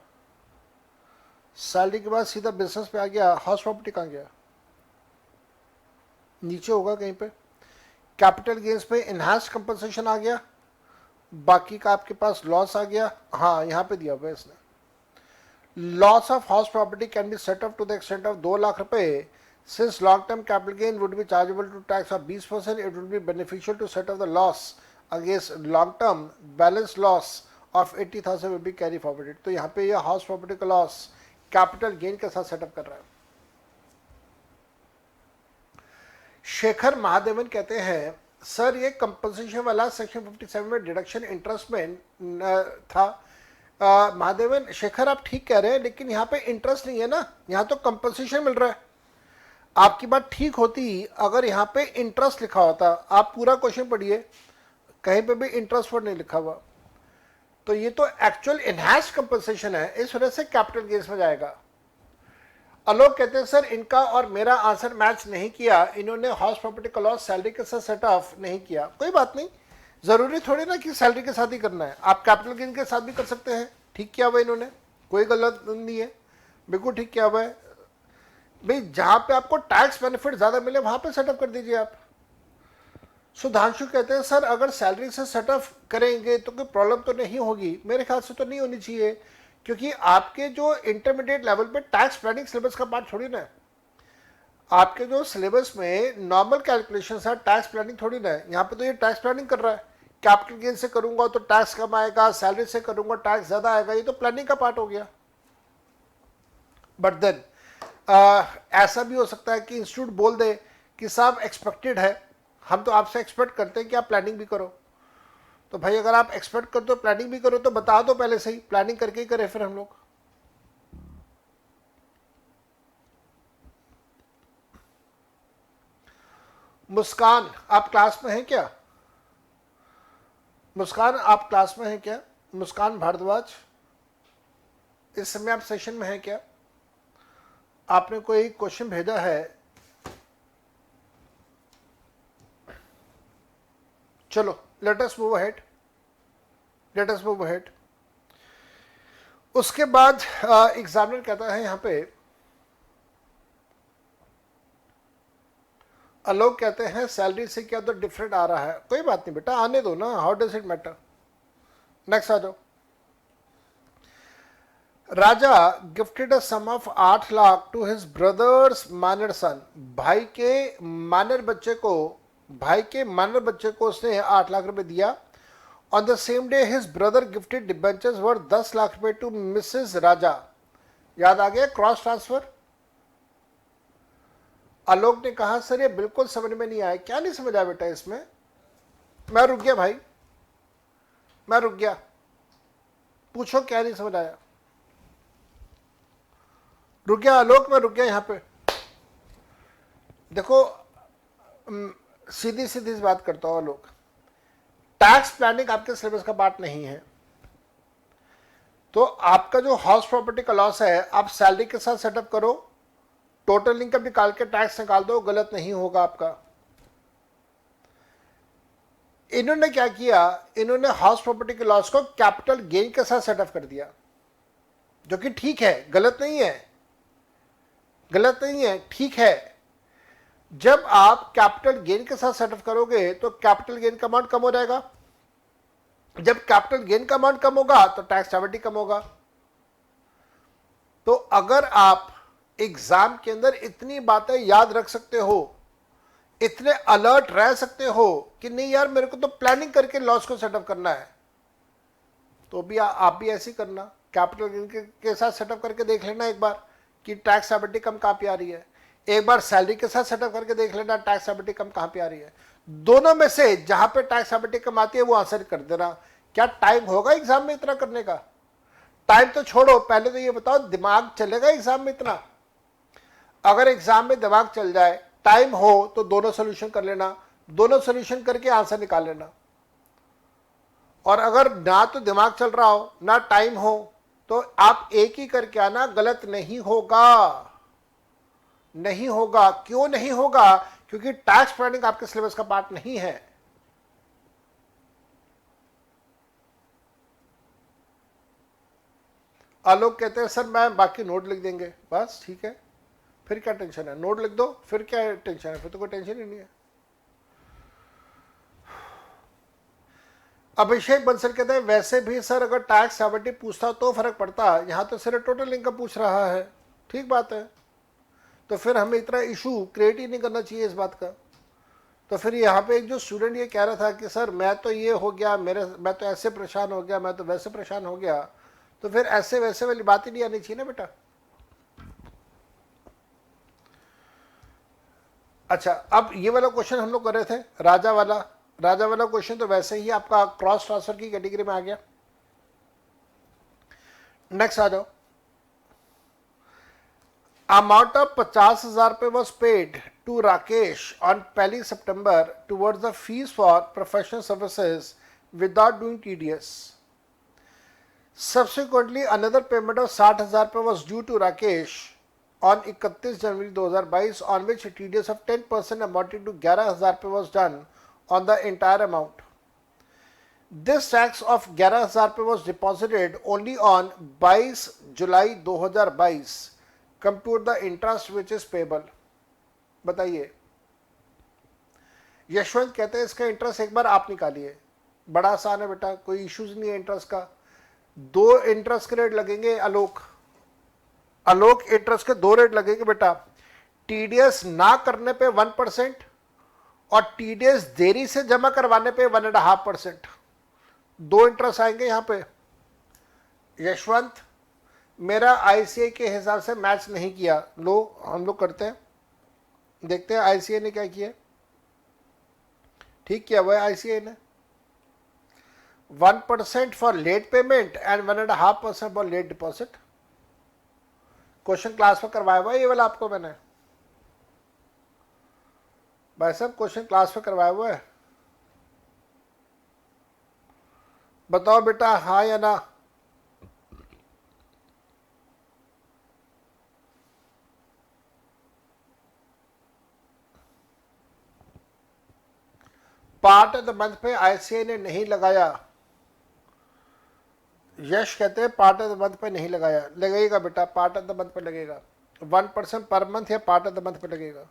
सैलरी के बाद सीधा बिजनेस पे आ गया, हाउस प्रॉपर्टी कहाँ गया, नीचे होगा कहीं पे। कैपिटल गेन्स पे इनहांस कंपनसेशन आ गया, बाकी का आपके पास लॉस आ गया। हाँ यहाँ पे दिया हुआ है इसने, loss of house property can be set up to the extent of 2 lakh रुपए। Since long term capital gain would be chargeable to tax of 20%, it would be beneficial to set off the loss against long term balance loss of 80,000 will be carry forwarded. तो यहाँ पे ये house property का loss capital gain के साथ setup कर रहा है। शेखर महादेवन कहते हैं सर ये कंपनसेशन वाला सेक्शन 57 में डिडक्शन इंटरेस्ट में था। महादेवन शेखर आप ठीक कह रहे हैं, लेकिन यहाँ पे इंटरेस्ट नहीं है ना, यहाँ तो कंपनसेशन मिल रहा है। आपकी बात ठीक होती अगर यहाँ पे इंटरेस्ट लिखा होता। आप पूरा क्वेश्चन पढ़िए, कहीं पे भी इंटरेस्ट वर्ड नहीं लिखा हुआ। तो ये तो एक्चुअल एनहांस्ड कंपनसेशन है, इस वजह से कैपिटल गेन्स में जाएगा। आलोक कहते हैं सर इनका और मेरा आंसर मैच नहीं किया, इन्होंने हाउस प्रॉपर्टी का लॉस सैलरी के साथ सेट ऑफ नहीं किया। कोई बात नहीं, जरूरी थोड़ी ना कि सैलरी के साथ ही करना है, आप कैपिटल गेन के साथ भी कर सकते हैं। ठीक किया हुआ इन्होंने, कोई गलत नहीं है, बिल्कुल ठीक किया हुआ है भाई। जहां पे आपको टैक्स बेनिफिट ज्यादा मिले वहां पे सेटअप कर दीजिए आप। सुधांशु कहते हैं सर अगर सैलरी से सेटअप करेंगे तो कोई प्रॉब्लम तो नहीं होगी। मेरे ख्याल से तो नहीं होनी चाहिए, क्योंकि आपके जो इंटरमीडिएट लेवल पे टैक्स प्लानिंग सिलेबस का पार्ट थोड़ी ना है। आपके जो सिलेबस में नॉर्मल कैलकुलेशन है, टैक्स प्लानिंग थोड़ी ना है। यहाँ पे तो ये टैक्स प्लानिंग कर रहा है, कैपिटल गेन से करूंगा तो टैक्स कम आएगा, सैलरी से करूंगा टैक्स ज्यादा आएगा, ये तो प्लानिंग का पार्ट हो गया। बट देन ऐसा भी हो सकता है कि इंस्टीट्यूट बोल दे कि साहब एक्सपेक्टेड है, हम तो आपसे एक्सपेक्ट करते हैं कि आप प्लानिंग भी करो। तो भाई अगर आप एक्सपेक्ट करते हो प्लानिंग भी करो तो बता दो पहले से ही, प्लानिंग करके ही करें फिर हम लोग। मुस्कान आप क्लास में हैं क्या, मुस्कान आप क्लास में हैं क्या, मुस्कान भारद्वाज इस समय आप सेशन में हैं क्या, आपने कोई क्वेश्चन भेजा है। चलो let us move ahead, let us move ahead. उसके बाद एग्जामिनर कहता है यहां पे, आलोक कहते हैं सैलरी से क्या तो डिफरेंट आ रहा है। कोई बात नहीं बेटा, आने दो ना, how does it matter. Next आ जाओ। Raja gifted a sum of 8 lakh to his brother's minor son. भाई के माइनर बच्चे को, भाई के माइनर बच्चे को उसने 8 लाख रुपए दिया। On the same day his brother gifted debentures worth 10 lakh रुपए टू मिसेस राजा। याद आ गया क्रॉस ट्रांसफर। आलोक ने कहा सर ये बिल्कुल समझ में नहीं आया। क्या नहीं समझ आया बेटा इसमें, मैं रुक गया भाई, मैं रुक गया, पूछो क्या नहीं समझ आया। रुक गया आलोक, मैं रुक गया यहां पे। देखो सीधी सीधी बात करता हूं आलोक, टैक्स प्लानिंग आपके सिलेबस का पार्ट नहीं है। तो आपका जो हाउस प्रॉपर्टी का लॉस है आप सैलरी के साथ सेटअप करो, टोटल इनकम निकाल के टैक्स निकाल दो, गलत नहीं होगा आपका। इन्होंने क्या किया, इन्होंने हाउस प्रॉपर्टी के लॉस को कैपिटल गेन के साथ सेटअप कर दिया, जो कि ठीक है, गलत नहीं है, गलत नहीं है, ठीक है। जब आप कैपिटल गेन के साथ सेटअप करोगे तो कैपिटल गेन का अमाउंट कम हो जाएगा। जब कैपिटल गेन का अमाउंट कम होगा तो टैक्स लिएबिलिटी कम होगा। तो अगर आप एग्जाम के अंदर इतनी बातें याद रख सकते हो, इतने अलर्ट रह सकते हो कि नहीं यार मेरे को तो प्लानिंग करके लॉस को सेटअप करना है, तो भी आप भी ऐसे करना, कैपिटल गेन के साथ सेटअप करके देख लेना एक बार कि टैक्स लिएबिलिटी कम कहां पे आ रही है। एक बार सैलरी के साथ सेटअप करके देख लेना टैक्स एबिलिटी कम कहां पे आ रही है। दोनों में से जहां पे टैक्स एबिलिटी कम आती है वो आंसर कर देना। क्या टाइम होगा एग्जाम में इतना करने का? टाइम तो छोड़ो, पहले तो ये बताओ दिमाग चलेगा एग्जाम में इतना? अगर एग्जाम में दिमाग चल जाए, टाइम हो तो दोनों सोल्यूशन कर लेना, दोनों सोल्यूशन करके आंसर निकाल लेना। और अगर ना तो दिमाग चल रहा हो ना टाइम हो तो आप एक ही करके आना, गलत नहीं होगा। नहीं होगा, क्यों नहीं होगा? क्योंकि टैक्स प्लानिंग आपके सिलेबस का पार्ट नहीं है। आलोक कहते हैं सर मैं बाकी नोट लिख देंगे, बस ठीक है, फिर क्या टेंशन है, नोट लिख दो, फिर क्या टेंशन है, फिर तो कोई टेंशन ही नहीं है। अभिषेक बंसल कहते हैं वैसे भी सर अगर टैक्स एबिलिटी पूछता तो फर्क पड़ता, यहां तो सिर्फ टोटल इनकम पूछ रहा है। ठीक बात है, तो फिर हमें इतना इशू क्रिएट ही नहीं करना चाहिए इस बात का। तो फिर यहाँ पे एक जो स्टूडेंट ये कह रहा था कि सर मैं तो ये हो गया, मैं तो ऐसे परेशान हो गया, मैं तो वैसे परेशान हो गया, तो फिर ऐसे वैसे वाली बात ही नहीं आनी चाहिए ना बेटा। अच्छा, अब ये वाला क्वेश्चन हम लोग कर रहे थे, राजा वाला क्वेश्चन तो वैसे ही आपका क्रॉस ट्रांसफर की कैटेगरी में आ गया। नेक्स्ट आ जाओ। अमाउंट ऑफ 50,000 रुपये was paid to Rakesh on 1 September towards the fees for professional services without doing TDS. Subsequently, another payment of 60,000 रुपये was due to Rakesh on 31 January 2022 on which TDS of 10% amounting to 11,000 रुपये was done on the entire amount. This tax of 11,000 रुपये was deposited only on 22 July 2022. Compute the interest which is payable. बताइए। यशवंत कहते हैं इसका interest एक बार आप निकालिए, बड़ा आसान है बेटा, कोई इश्यूज नहीं है इंटरेस्ट का। दो इंटरेस्ट के रेट लगेंगे आलोक इंटरेस्ट के दो रेट लगेंगे बेटा। TDS ना करने पे 1% और TDS देरी से जमा करवाने पे 1.5%। दो इंटरेस्ट आएंगे यहां पे। यशवंत मेरा ICA के हिसाब से मैच नहीं किया, लो हम लोग करते हैं, देखते हैं ICA ने क्या किया। ठीक किया हुआ है ICA ने, 1% for late payment and 1.5% for late deposit. Question class में करवाया हुआ है ये वाला आपको मैंने, भाई साहब क्वेश्चन क्लास में करवाया हुआ है, बताओ बेटा हाँ या ना। पार्ट ऑफ द मंथ पे ICA ने नहीं लगाया। यश कहते हैं पार्ट ऑफ द मंथ पे नहीं लगाया, लगेगा बेटा, पार्ट ऑफ द मंथ पे लगेगा, 1% पर मंथ या पार्ट ऑफ द मंथ पे लगेगा।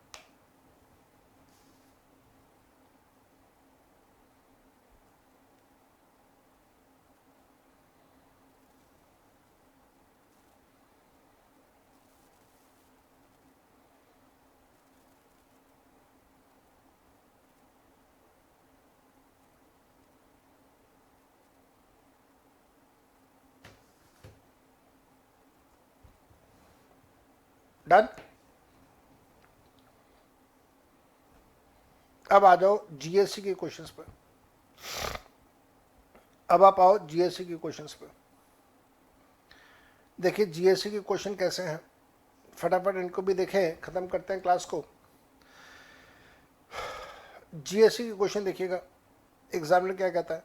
डन। अब आ जाओ GST के क्वेश्चंस पे। अब आप आओ GST के क्वेश्चंस पे। देखिए GST के क्वेश्चन कैसे हैं, फटाफट इनको भी देखें, खत्म करते हैं क्लास को। GST के क्वेश्चन देखिएगा, एग्जामिनर क्या कहता है।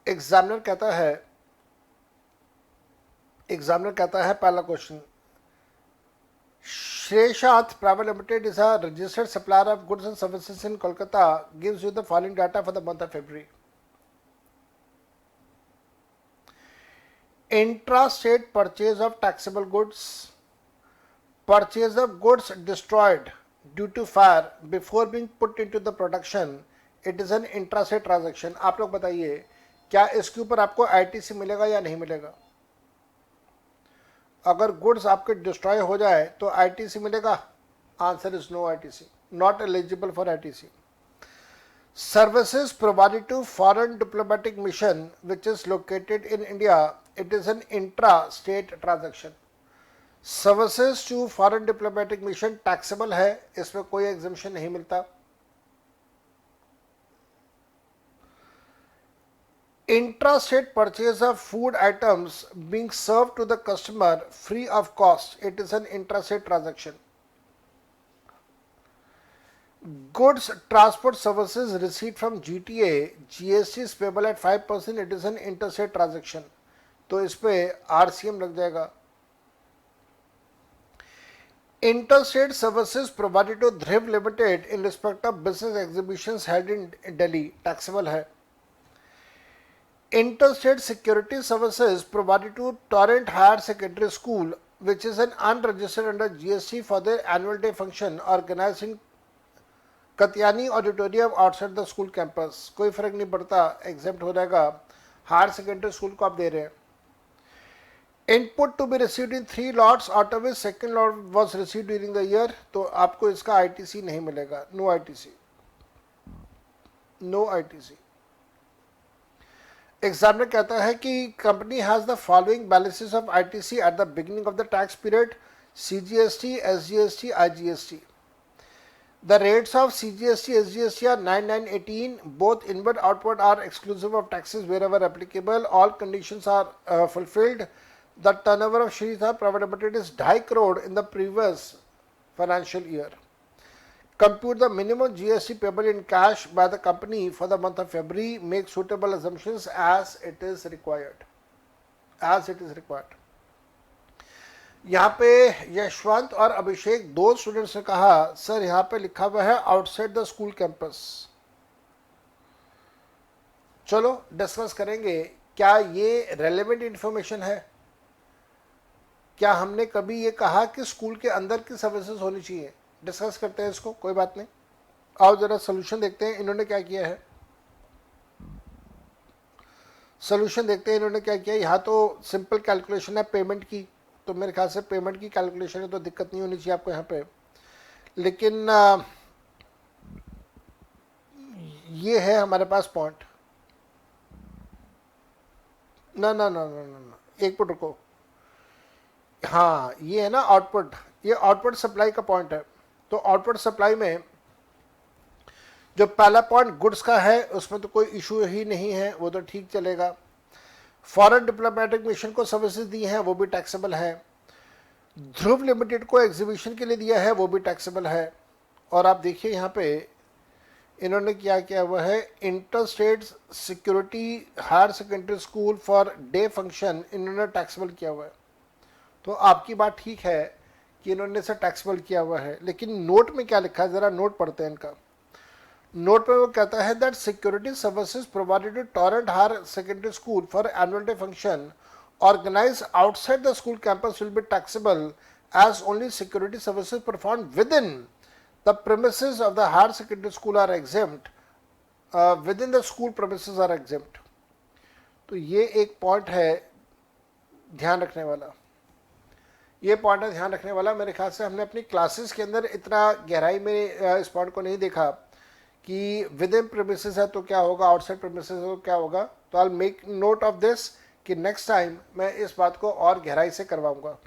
एग्जामिनर कहता है पहला question, Shreyashant Private Limited is a registered supplier of goods and services in Kolkata, gives you the following data for the month of February. Intra-state purchase of taxable goods, purchase of goods destroyed due to fire before being put into the production, it is an intra-state transaction. आप लोग बताइए क्या इसके ऊपर आपको ITC मिलेगा या नहीं मिलेगा? अगर गुड्स आपके डिस्ट्रॉय हो जाए तो ITC मिलेगा? Answer is no ITC, not eligible for ITC. Services provided to foreign diplomatic mission which is located in India, it is an intra-state transaction. Services to foreign diplomatic mission taxable है, इसमें कोई exemption नहीं मिलता। Intra-state purchase of food items being served to the customer free of cost, it is an intra-state transaction. Goods transport services received from GTA, GST is payable at 5%, it is an interstate transaction. तो इस पे RCM लग जाएगा। Interstate services provided to Dhriv Limited in respect of business exhibitions held in Delhi, taxable है। Interstate security services provided to Torrent Higher Secondary School, which is an unregistered under GST for their annual day function organized in Katyani Auditorium outside the school campus. कोई फर्क नहीं पड़ता, exempt हो जाएगा। Higher secondary school को आप दे रहे हैं। Input to be received in 3 lots, out of which second lot was received during the year, तो आपको इसका ITC नहीं मिलेगा। No ITC, no ITC। Examiner कहता है कि company has the following balances of ITC at the beginning of the tax period, CGST, SGST, IGST. The rates of CGST, SGST are 9918, both inward outward are exclusive of taxes wherever applicable, all conditions are fulfilled. The turnover of Shridhar private limited is 2.5 crore in the previous financial year. Compute the minimum GST payable in cash by the company for the month of February. Make suitable assumptions as it is required. As it is required. यहाँ पे यशवंत और अभिषेक दो students ने कहा sir यहाँ पे लिखा हुआ है आउटसाइड द स्कूल कैंपस। चलो डिस्कस करेंगे, क्या ये रेलेवेंट इंफॉर्मेशन है? क्या हमने कभी ये कहा कि स्कूल के अंदर की सर्विसेज होनी चाहिए? डिस्कस करते हैं इसको, कोई बात नहीं। आओ जरा सोल्यूशन देखते हैं इन्होंने क्या किया है। सोल्यूशन देखते हैं इन्होंने क्या किया। यहाँ तो सिंपल कैलकुलेशन है पेमेंट की, तो मेरे ख्याल से पेमेंट की कैलकुलेशन है तो दिक्कत नहीं होनी चाहिए आपको यहाँ पे। लेकिन ये है हमारे पास पॉइंट। ना ना ना ना ना ना, एक मिनट रुको। हाँ ये है ना आउटपुट, ये आउटपुट सप्लाई का पॉइंट है। तो आउटपुट सप्लाई में जो पहला पॉइंट गुड्स का है उसमें तो कोई इशू ही नहीं है, वो तो ठीक चलेगा। फॉरेन डिप्लोमेटिक मिशन को सर्विसेज दी हैं वो भी टैक्सेबल है। ध्रुव लिमिटेड को एग्जीबिशन के लिए दिया है वो भी टैक्सेबल है। और आप देखिए यहाँ पे इन्होंने क्या किया हुआ है, inter state security higher secondary school for day function इन्होंने टैक्सेबल किया हुआ है। तो आपकी बात ठीक है कि इन्होंने इसे टैक्सेबल किया हुआ है, लेकिन नोट में क्या लिखा है जरा नोट पढ़ते हैं इनका। नोट में वो कहता है that security services provided to Torrent higher secondary school for annual day function organised outside the school campus will be taxable as only security services performed within the premises of the higher secondary school are exempt, within the school premises are exempt. तो ये एक point है ध्यान रखने वाला, ये point है ध्यान रखने वाला। मेरे ख्याल से हमने अपनी क्लासेस के अंदर इतना गहराई में इस पॉइंट को नहीं देखा कि विद इन प्रेमिसेस है तो क्या होगा, आउटसाइड प्रेमिसेस है तो क्या होगा। तो I make note of this कि नेक्स्ट टाइम मैं इस बात को और गहराई से करवाऊंगा।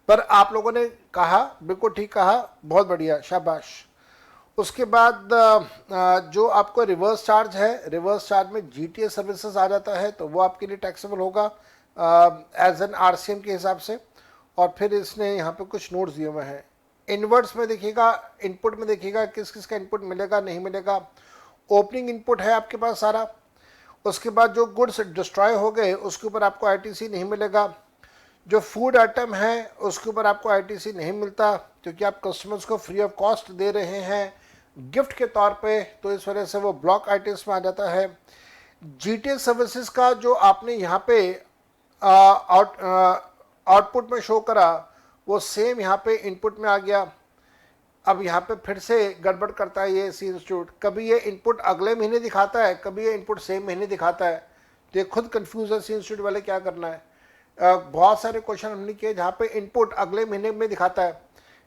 पर आप लोगों ने कहा, बिल्कुल ठीक कहा, बहुत बढ़िया, शाबाश। उसके बाद जो आपको रिवर्स चार्ज है, रिवर्स चार्ज में जीटीए सर्विसेज आ जाता है तो वो आपके लिए टैक्सेबल होगा एज एन आरसीएम के हिसाब से। और फिर इसने यहाँ पे कुछ नोट्स दिए हुए हैं। इनवर्ड्स में देखिएगा, इनपुट में देखिएगा किस किस का इनपुट मिलेगा नहीं मिलेगा। ओपनिंग इनपुट है आपके पास सारा। उसके बाद जो गुड्स डिस्ट्रॉय हो गए उसके ऊपर आपको आईटीसी नहीं मिलेगा। जो फूड आइटम है उसके ऊपर आपको आईटीसी नहीं मिलता क्योंकि आप कस्टमर्स को फ्री ऑफ कॉस्ट दे रहे हैं गिफ्ट के तौर पे, तो इस वजह से वो ब्लॉक आइटम्स में आ जाता है। जीटीए सर्विसेज का जो आपने यहाँ पे आउटपुट में शो करा वो सेम यहाँ पे इनपुट में आ गया। अब यहाँ पे फिर से गड़बड़ करता है ये सी इंस्टीट्यूट, कभी ये इनपुट अगले महीने दिखाता है, कभी ये इनपुट सेम महीने दिखाता है। तो ये खुद कंफ्यूज है सी इंस्टीट्यूट वाले, क्या करना है। बहुत सारे क्वेश्चन हमने किए जहाँ पे इनपुट अगले महीने में दिखाता है,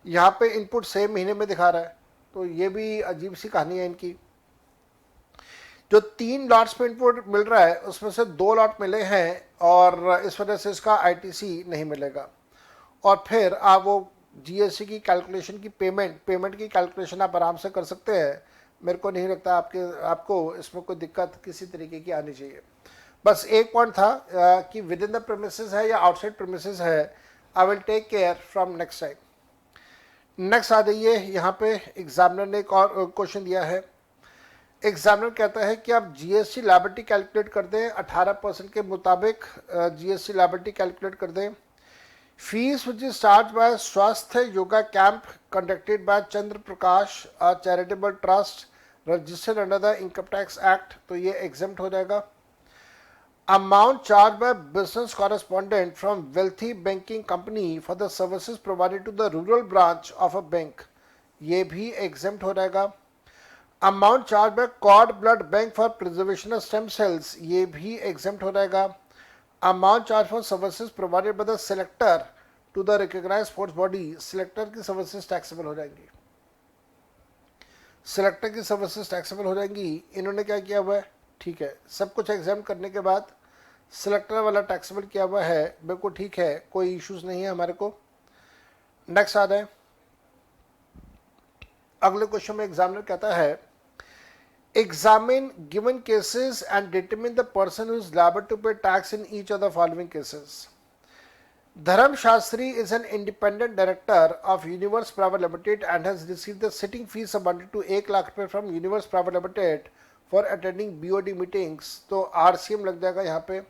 यहाँ पे इनपुट सेम महीने में दिखा रहा है, तो ये भी अजीब सी कहानी है इनकी। जो 3 लॉट्स में इनपुट मिल रहा है उसमें से 2 लॉट मिले हैं और इस वजह से इसका आईटीसी नहीं मिलेगा। और फिर आप वो जीएसटी की कैलकुलेशन की पेमेंट की कैलकुलेशन आप आराम से कर सकते हैं। मेरे को नहीं लगता आपको इसमें कोई दिक्कत किसी तरीके की आनी चाहिए। बस एक पॉइंट था कि विद इन द प्रेमिसेस है या आउटसाइड प्रेमिसेस है, I will take care from next time. Next आ जाइए, यहाँ पे एग्जामिनर ने एक और क्वेश्चन दिया है। एग्जामिनर कहता है कि आप जीएसटी लायबिलिटी कैलकुलेट कर दें, 18% के मुताबिक जीएसटी लायबिलिटी कैलकुलेट कर दें। Fees which is charge by Swasthya yoga camp conducted by Chandra Prakash charitable trust registered under the income tax act, तो ये एग्जेम्प्ट हो जाएगा। Amount charge by business correspondent from wealthy banking company for the services provided to the rural branch of a bank, ये भी exempt हो जाएगा। Amount charge by cord blood bank for preservation of stem cells, ये भी exempt हो जाएगा। Amount charge for services provided by the selector to the recognised sports body, selector की services taxable हो जाएंगी, सिलेक्टर की सर्विसेज टैक्सेबल हो जाएंगी। इन्होंने क्या किया हुआ है, ठीक है, सब कुछ एग्जाम करने के बाद सिलेक्टर वाला टैक्सेबल किया हुआ है, बिल्कुल ठीक है, कोई इश्यूज नहीं है हमारे को। नेक्स्ट आ जाए, अगले क्वेश्चन में एग्जामिनर कहता है examine given cases and determine the person who is liable to pay tax in each of the following cases. Dharam Shastri is an independent director of Universe Private Limited and has received the sitting fees amounting to 1 lakh रुपए from Universe Private Limited for attending BOD meetings, तो RCM लग जाएगा यहाँ पे।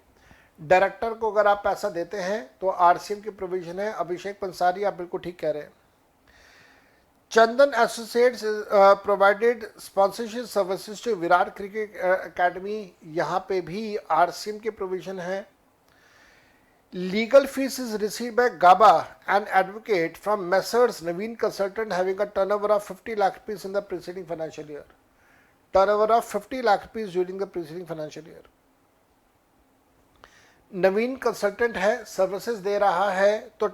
Director को अगर आप पैसा देते हैं तो RCM की प्रोविजन है। अभिषेक पंसारी, आप बिल्कुल ठीक कह रहे हैं। Chandan Associates provided sponsorship services to Virat cricket academy, यहाँ पे भी आरसीएम के प्रोविजन है। Legal fees is received by Gaba and advocate from messrs Naveen consultant having a turnover of 50 lakh rupees in the preceding financial year, turnover of 50 lakh rupees during the preceding financial year. Naveen consultant है, services दे रहा है, तो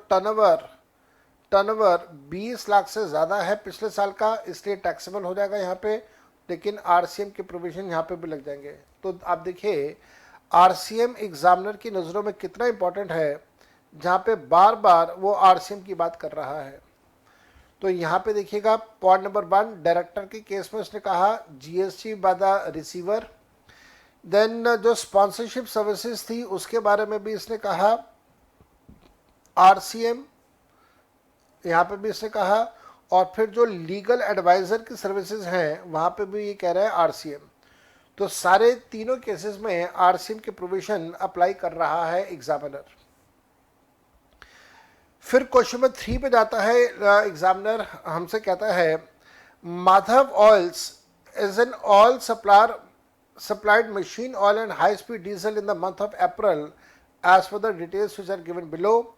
turnover 20 lakh से ज़्यादा है पिछले साल का, इसलिए टैक्सेबल हो जाएगा यहाँ पे, लेकिन आरसीएम के प्रोविजन यहाँ पे भी लग जाएंगे। तो आप देखिए आरसीएम एग्जामिनर की नज़रों में कितना इंपॉर्टेंट है, जहाँ पे बार बार वो आरसीएम की बात कर रहा है। तो यहाँ पे देखिएगा पॉइंट नंबर 1, डायरेक्टर के केस में उसने कहा GST by the receiver. Then जो स्पॉन्सरशिप सर्विसेज थी उसके बारे में भी इसने कहा आरसीएम, यहाँ पे भी इसने कहा, और फिर जो लीगल एडवाइज़र की सर्विसेज हैं वहाँ पे भी ये कह रहा है आरसीएम। तो सारे तीनों केसेस में आरसीएम के प्रोविजन अप्लाई कर रहा है एग्जामिनर। फिर क्वेश्चन नंबर 3 पे जाता है, एग्जामिनर हमसे कहता है Madhav oils is an oil supplier supplied machine oil and high speed diesel in the month of April as per the details which are given below.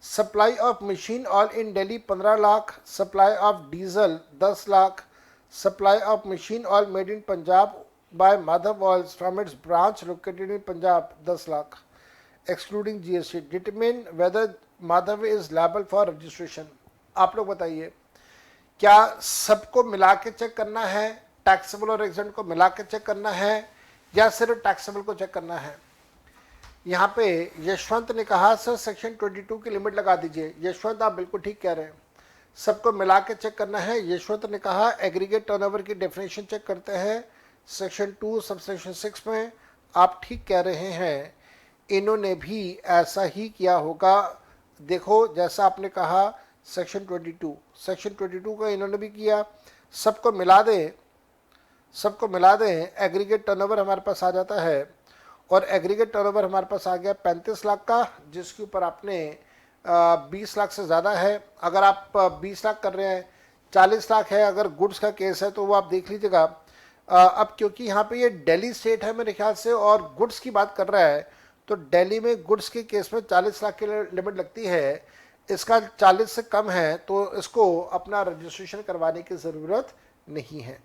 Supply of machine oil in Delhi 15 lakh, supply of diesel 10 lakh, supply of machine oil made in Punjab by Madhav Oils from its branch located in Punjab 10 lakh excluding GST. Determine whether Madhav is liable for registration. आप लोग बताइए, क्या सबको मिला के check करना है, taxable और एग्जेंट को मिला के चेक करना है, या सिर्फ टैक्सेबल को चेक करना है? यहाँ पे यशवंत ने कहा सर सेक्शन 22 की लिमिट लगा दीजिए। यशवंत आप बिल्कुल ठीक कह रहे हैं, सबको मिला के चेक करना है। यशवंत ने कहा एग्रीगेट टर्नओवर की डेफिनेशन चेक करते हैं सेक्शन 2 सबसेक्शन 6 में। आप ठीक कह रहे हैं, इन्होंने भी ऐसा ही किया होगा। देखो जैसा आपने कहा सेक्शन 22 का इन्होंने भी किया। सबको मिला दें एग्रीगेट टर्नओवर हमारे पास आ जाता है, और एग्रीगेट टर्नओवर हमारे पास आ गया 35 लाख का, जिसके ऊपर आपने 20 लाख से ज़्यादा है। अगर आप 20 लाख कर रहे हैं, 40 लाख है अगर गुड्स का केस है तो वो आप देख लीजिएगा। अब क्योंकि यहाँ पे ये दिल्ली स्टेट है मेरे ख्याल से और गुड्स की बात कर रहा है, तो दिल्ली में गुड्स के केस में 40 लाख की लिमिट लगती है। इसका 40 से कम है तो इसको अपना रजिस्ट्रेशन करवाने की ज़रूरत नहीं है।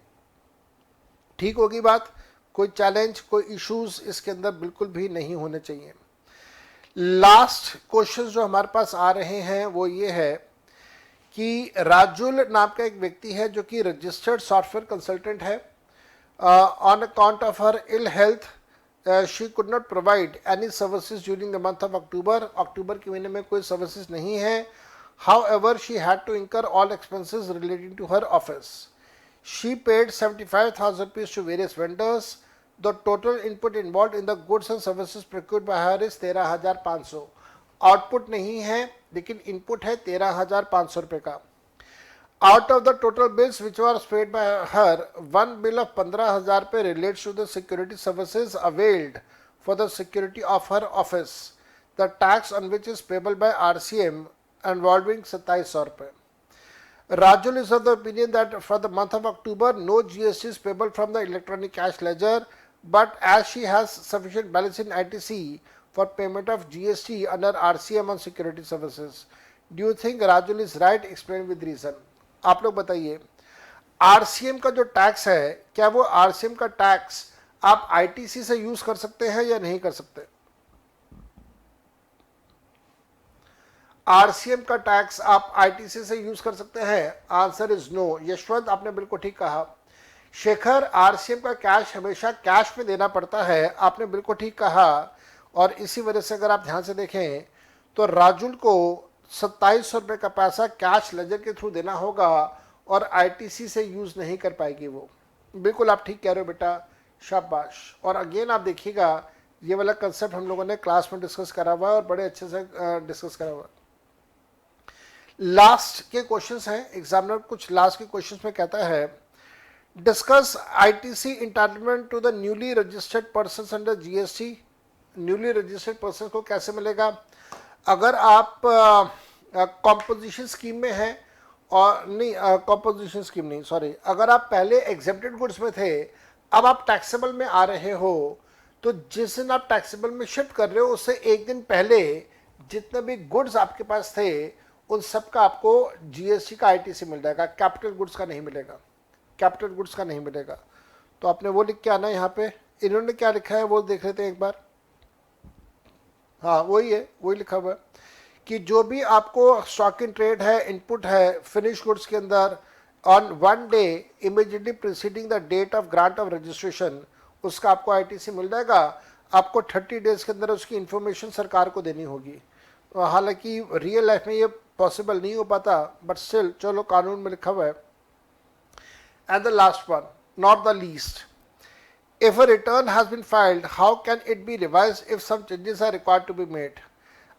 ठीक होगी बात, कोई चैलेंज कोई इश्यूज इसके अंदर बिल्कुल भी नहीं होने चाहिए। लास्ट क्वेश्चन जो हमारे पास आ रहे हैं वो ये है कि राजुल नाम का एक व्यक्ति है जो कि रजिस्टर्ड सॉफ्टवेयर कंसल्टेंट है। On account of her ill health, she could not provide any services during the month of October. अक्टूबर के महीने में कोई सर्विसेज नहीं है. However, she had to incur all expenses relating to her office. She paid 75,000 rupees to various vendors. The total input involved in the goods and services procured by her is 13,500. Output नहीं है लेकिन input है 13,500 रुपये का. Out of the total bills which were paid by her, one bill of 15,000 रुपये relates to the security services availed for the security of her office. The tax on which is payable by RCM involving 27,000 रुपये. Rajul is of the opinion that for the month of October, no GST is payable from the electronic cash ledger, but as she has sufficient balance in ITC for payment of GST under RCM on security services. Do you think Rajul is right? Explain with reason. आप लोग बताइए, RCM का जो tax है, क्या वो RCM का tax आप आईटीसी से यूज कर सकते हैं या नहीं कर सकते? आरसीएम का टैक्स आप आईटीसी से यूज कर सकते हैं? Answer is no. यशवंत, आपने बिल्कुल ठीक कहा. शेखर, आरसीएम का कैश हमेशा कैश में देना पड़ता है. आपने बिल्कुल ठीक कहा. और इसी वजह से अगर आप ध्यान से देखें तो राजुल को 2700 रुपये का पैसा कैश लेजर के थ्रू देना होगा और आईटीसी से यूज नहीं कर पाएगी वो. बिल्कुल आप ठीक कह रहे हो बेटा, शाबाश. और अगेन आप देखिएगा, ये वाला कंसेप्ट हम लोगों ने क्लास में डिस्कस करा हुआ है और बड़े अच्छे से डिस्कस करा हुआ है. लास्ट के क्वेश्चंस हैं. एग्जामिनर कुछ लास्ट के क्वेश्चंस में कहता है, discuss ITC entitlement to the newly registered person under GST. Newly registered person को कैसे मिलेगा? अगर आप कॉम्पोजिशन स्कीम में हैं और नहीं, कॉम्पोजिशन स्कीम नहीं, सॉरी, अगर आप पहले एग्जेम्प्टेड गुड्स में थे, अब आप टैक्सेबल में आ रहे हो, तो जिस दिन आप टैक्सेबल में शिफ्ट कर रहे हो उससे एक दिन पहले जितने भी गुड्स आपके पास थे उन सब का आपको जीएसटी का आईटीसी मिल जाएगा. कैपिटल गुड्स का नहीं मिलेगा. कैपिटल गुड्स का नहीं मिलेगा. तो आपने वो लिख के आना है. यहाँ पे इन्होंने क्या लिखा है वो देख लेते हैं एक बार. हाँ वही है, वही लिखा हुआ है कि जो भी आपको स्टॉक इन ट्रेड है, इनपुट है फिनिश गुड्स के अंदर on one day immediately preceding the date of grant of registration, उसका आपको आईटीसी मिल जाएगा. आपको 30 डेज के अंदर उसकी इंफॉर्मेशन सरकार को देनी होगी. हालांकि रियल लाइफ में ये पॉसिबल नहीं हो पाता, बट स्टिल चलो कानून में लिखा हुआ है. And the last one, not the least, if a return has been filed, how can it be revised if some changes are required to be made?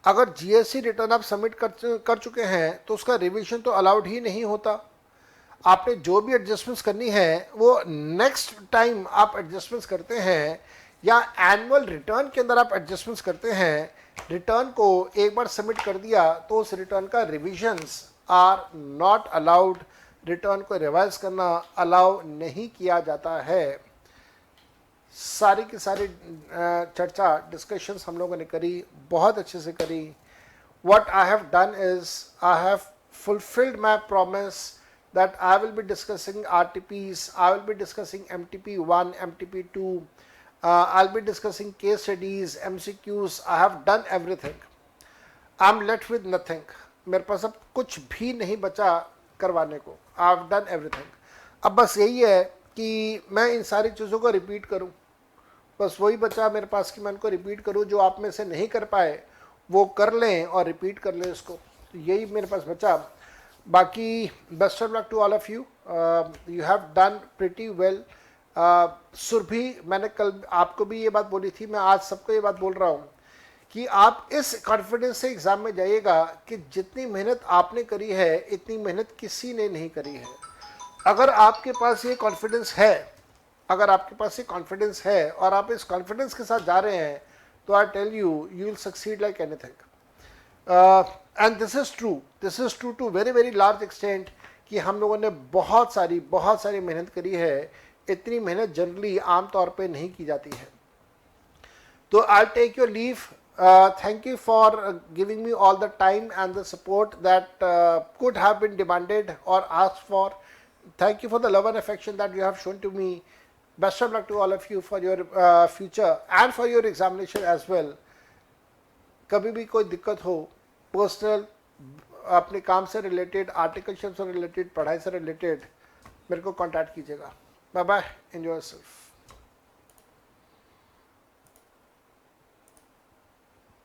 अगर जीएसटी रिटर्न आप सबमिट कर चुके हैं तो उसका रिवीजन तो अलाउड ही नहीं होता. आपने जो भी एडजस्टमेंट्स करनी है वो नेक्स्ट टाइम आप एडजस्टमेंट्स करते हैं या एनुअल रिटर्न के अंदर आप एडजस्टमेंट्स करते हैं. रिटर्न को एक बार सबमिट कर दिया तो उस रिटर्न का revisions are not allowed. Return को रिवाइज करना अलाउ नहीं किया जाता है. सारी की सारी चर्चा डिस्कशंस हम लोगों ने करी, बहुत अच्छे से करी. What I have done is I have fulfilled my promise that I will be discussing RTPs, I will be discussing MTP 1, MTP 2, I will be discussing case studies, MCQs. I have done everything. I am left with nothing. मेरे पास अब कुछ भी नहीं बचा करवाने को. I have done everything. अब बस यही है कि मैं इन सारी चीज़ों को रिपीट करूं. बस वही बचा मेरे पास कि मैं उनको रिपीट करूं. जो आप में से नहीं कर पाए वो कर लें और रिपीट कर लें इसको. तो यही मेरे पास बचा. बाकी best of luck to all of you. You have done pretty well. Surabhi, मैंने कल आपको भी ये बात बोली थी, मैं आज सबको ये बात बोल रहा हूँ कि आप इस कॉन्फिडेंस से एग्ज़ाम में जाइएगा कि जितनी मेहनत आपने करी है इतनी मेहनत किसी ने नहीं करी है. अगर आपके पास ये कॉन्फिडेंस है, अगर आपके पास ये कॉन्फिडेंस है और आप इस कॉन्फिडेंस के साथ जा रहे हैं तो I tell you, you will succeed like anything. And this is true to very very large extent कि हम लोगों ने बहुत सारी मेहनत करी है. इतनी मेहनत जनरली आम तौर पे नहीं की जाती है. तो I take your leave. Thank you for giving me all the time and the support that could have been demanded or asked for. Thank you for the love and affection that you have shown to me. Best of luck to all of you for your future and for your examination as well. कभी भी कोई दिक्कत हो, personal, अपने काम से related, articleship से related, पढ़ाई से रिलेटेड, मेरे को कांटेक्ट कीजिएगा. Bye bye, enjoy yourself.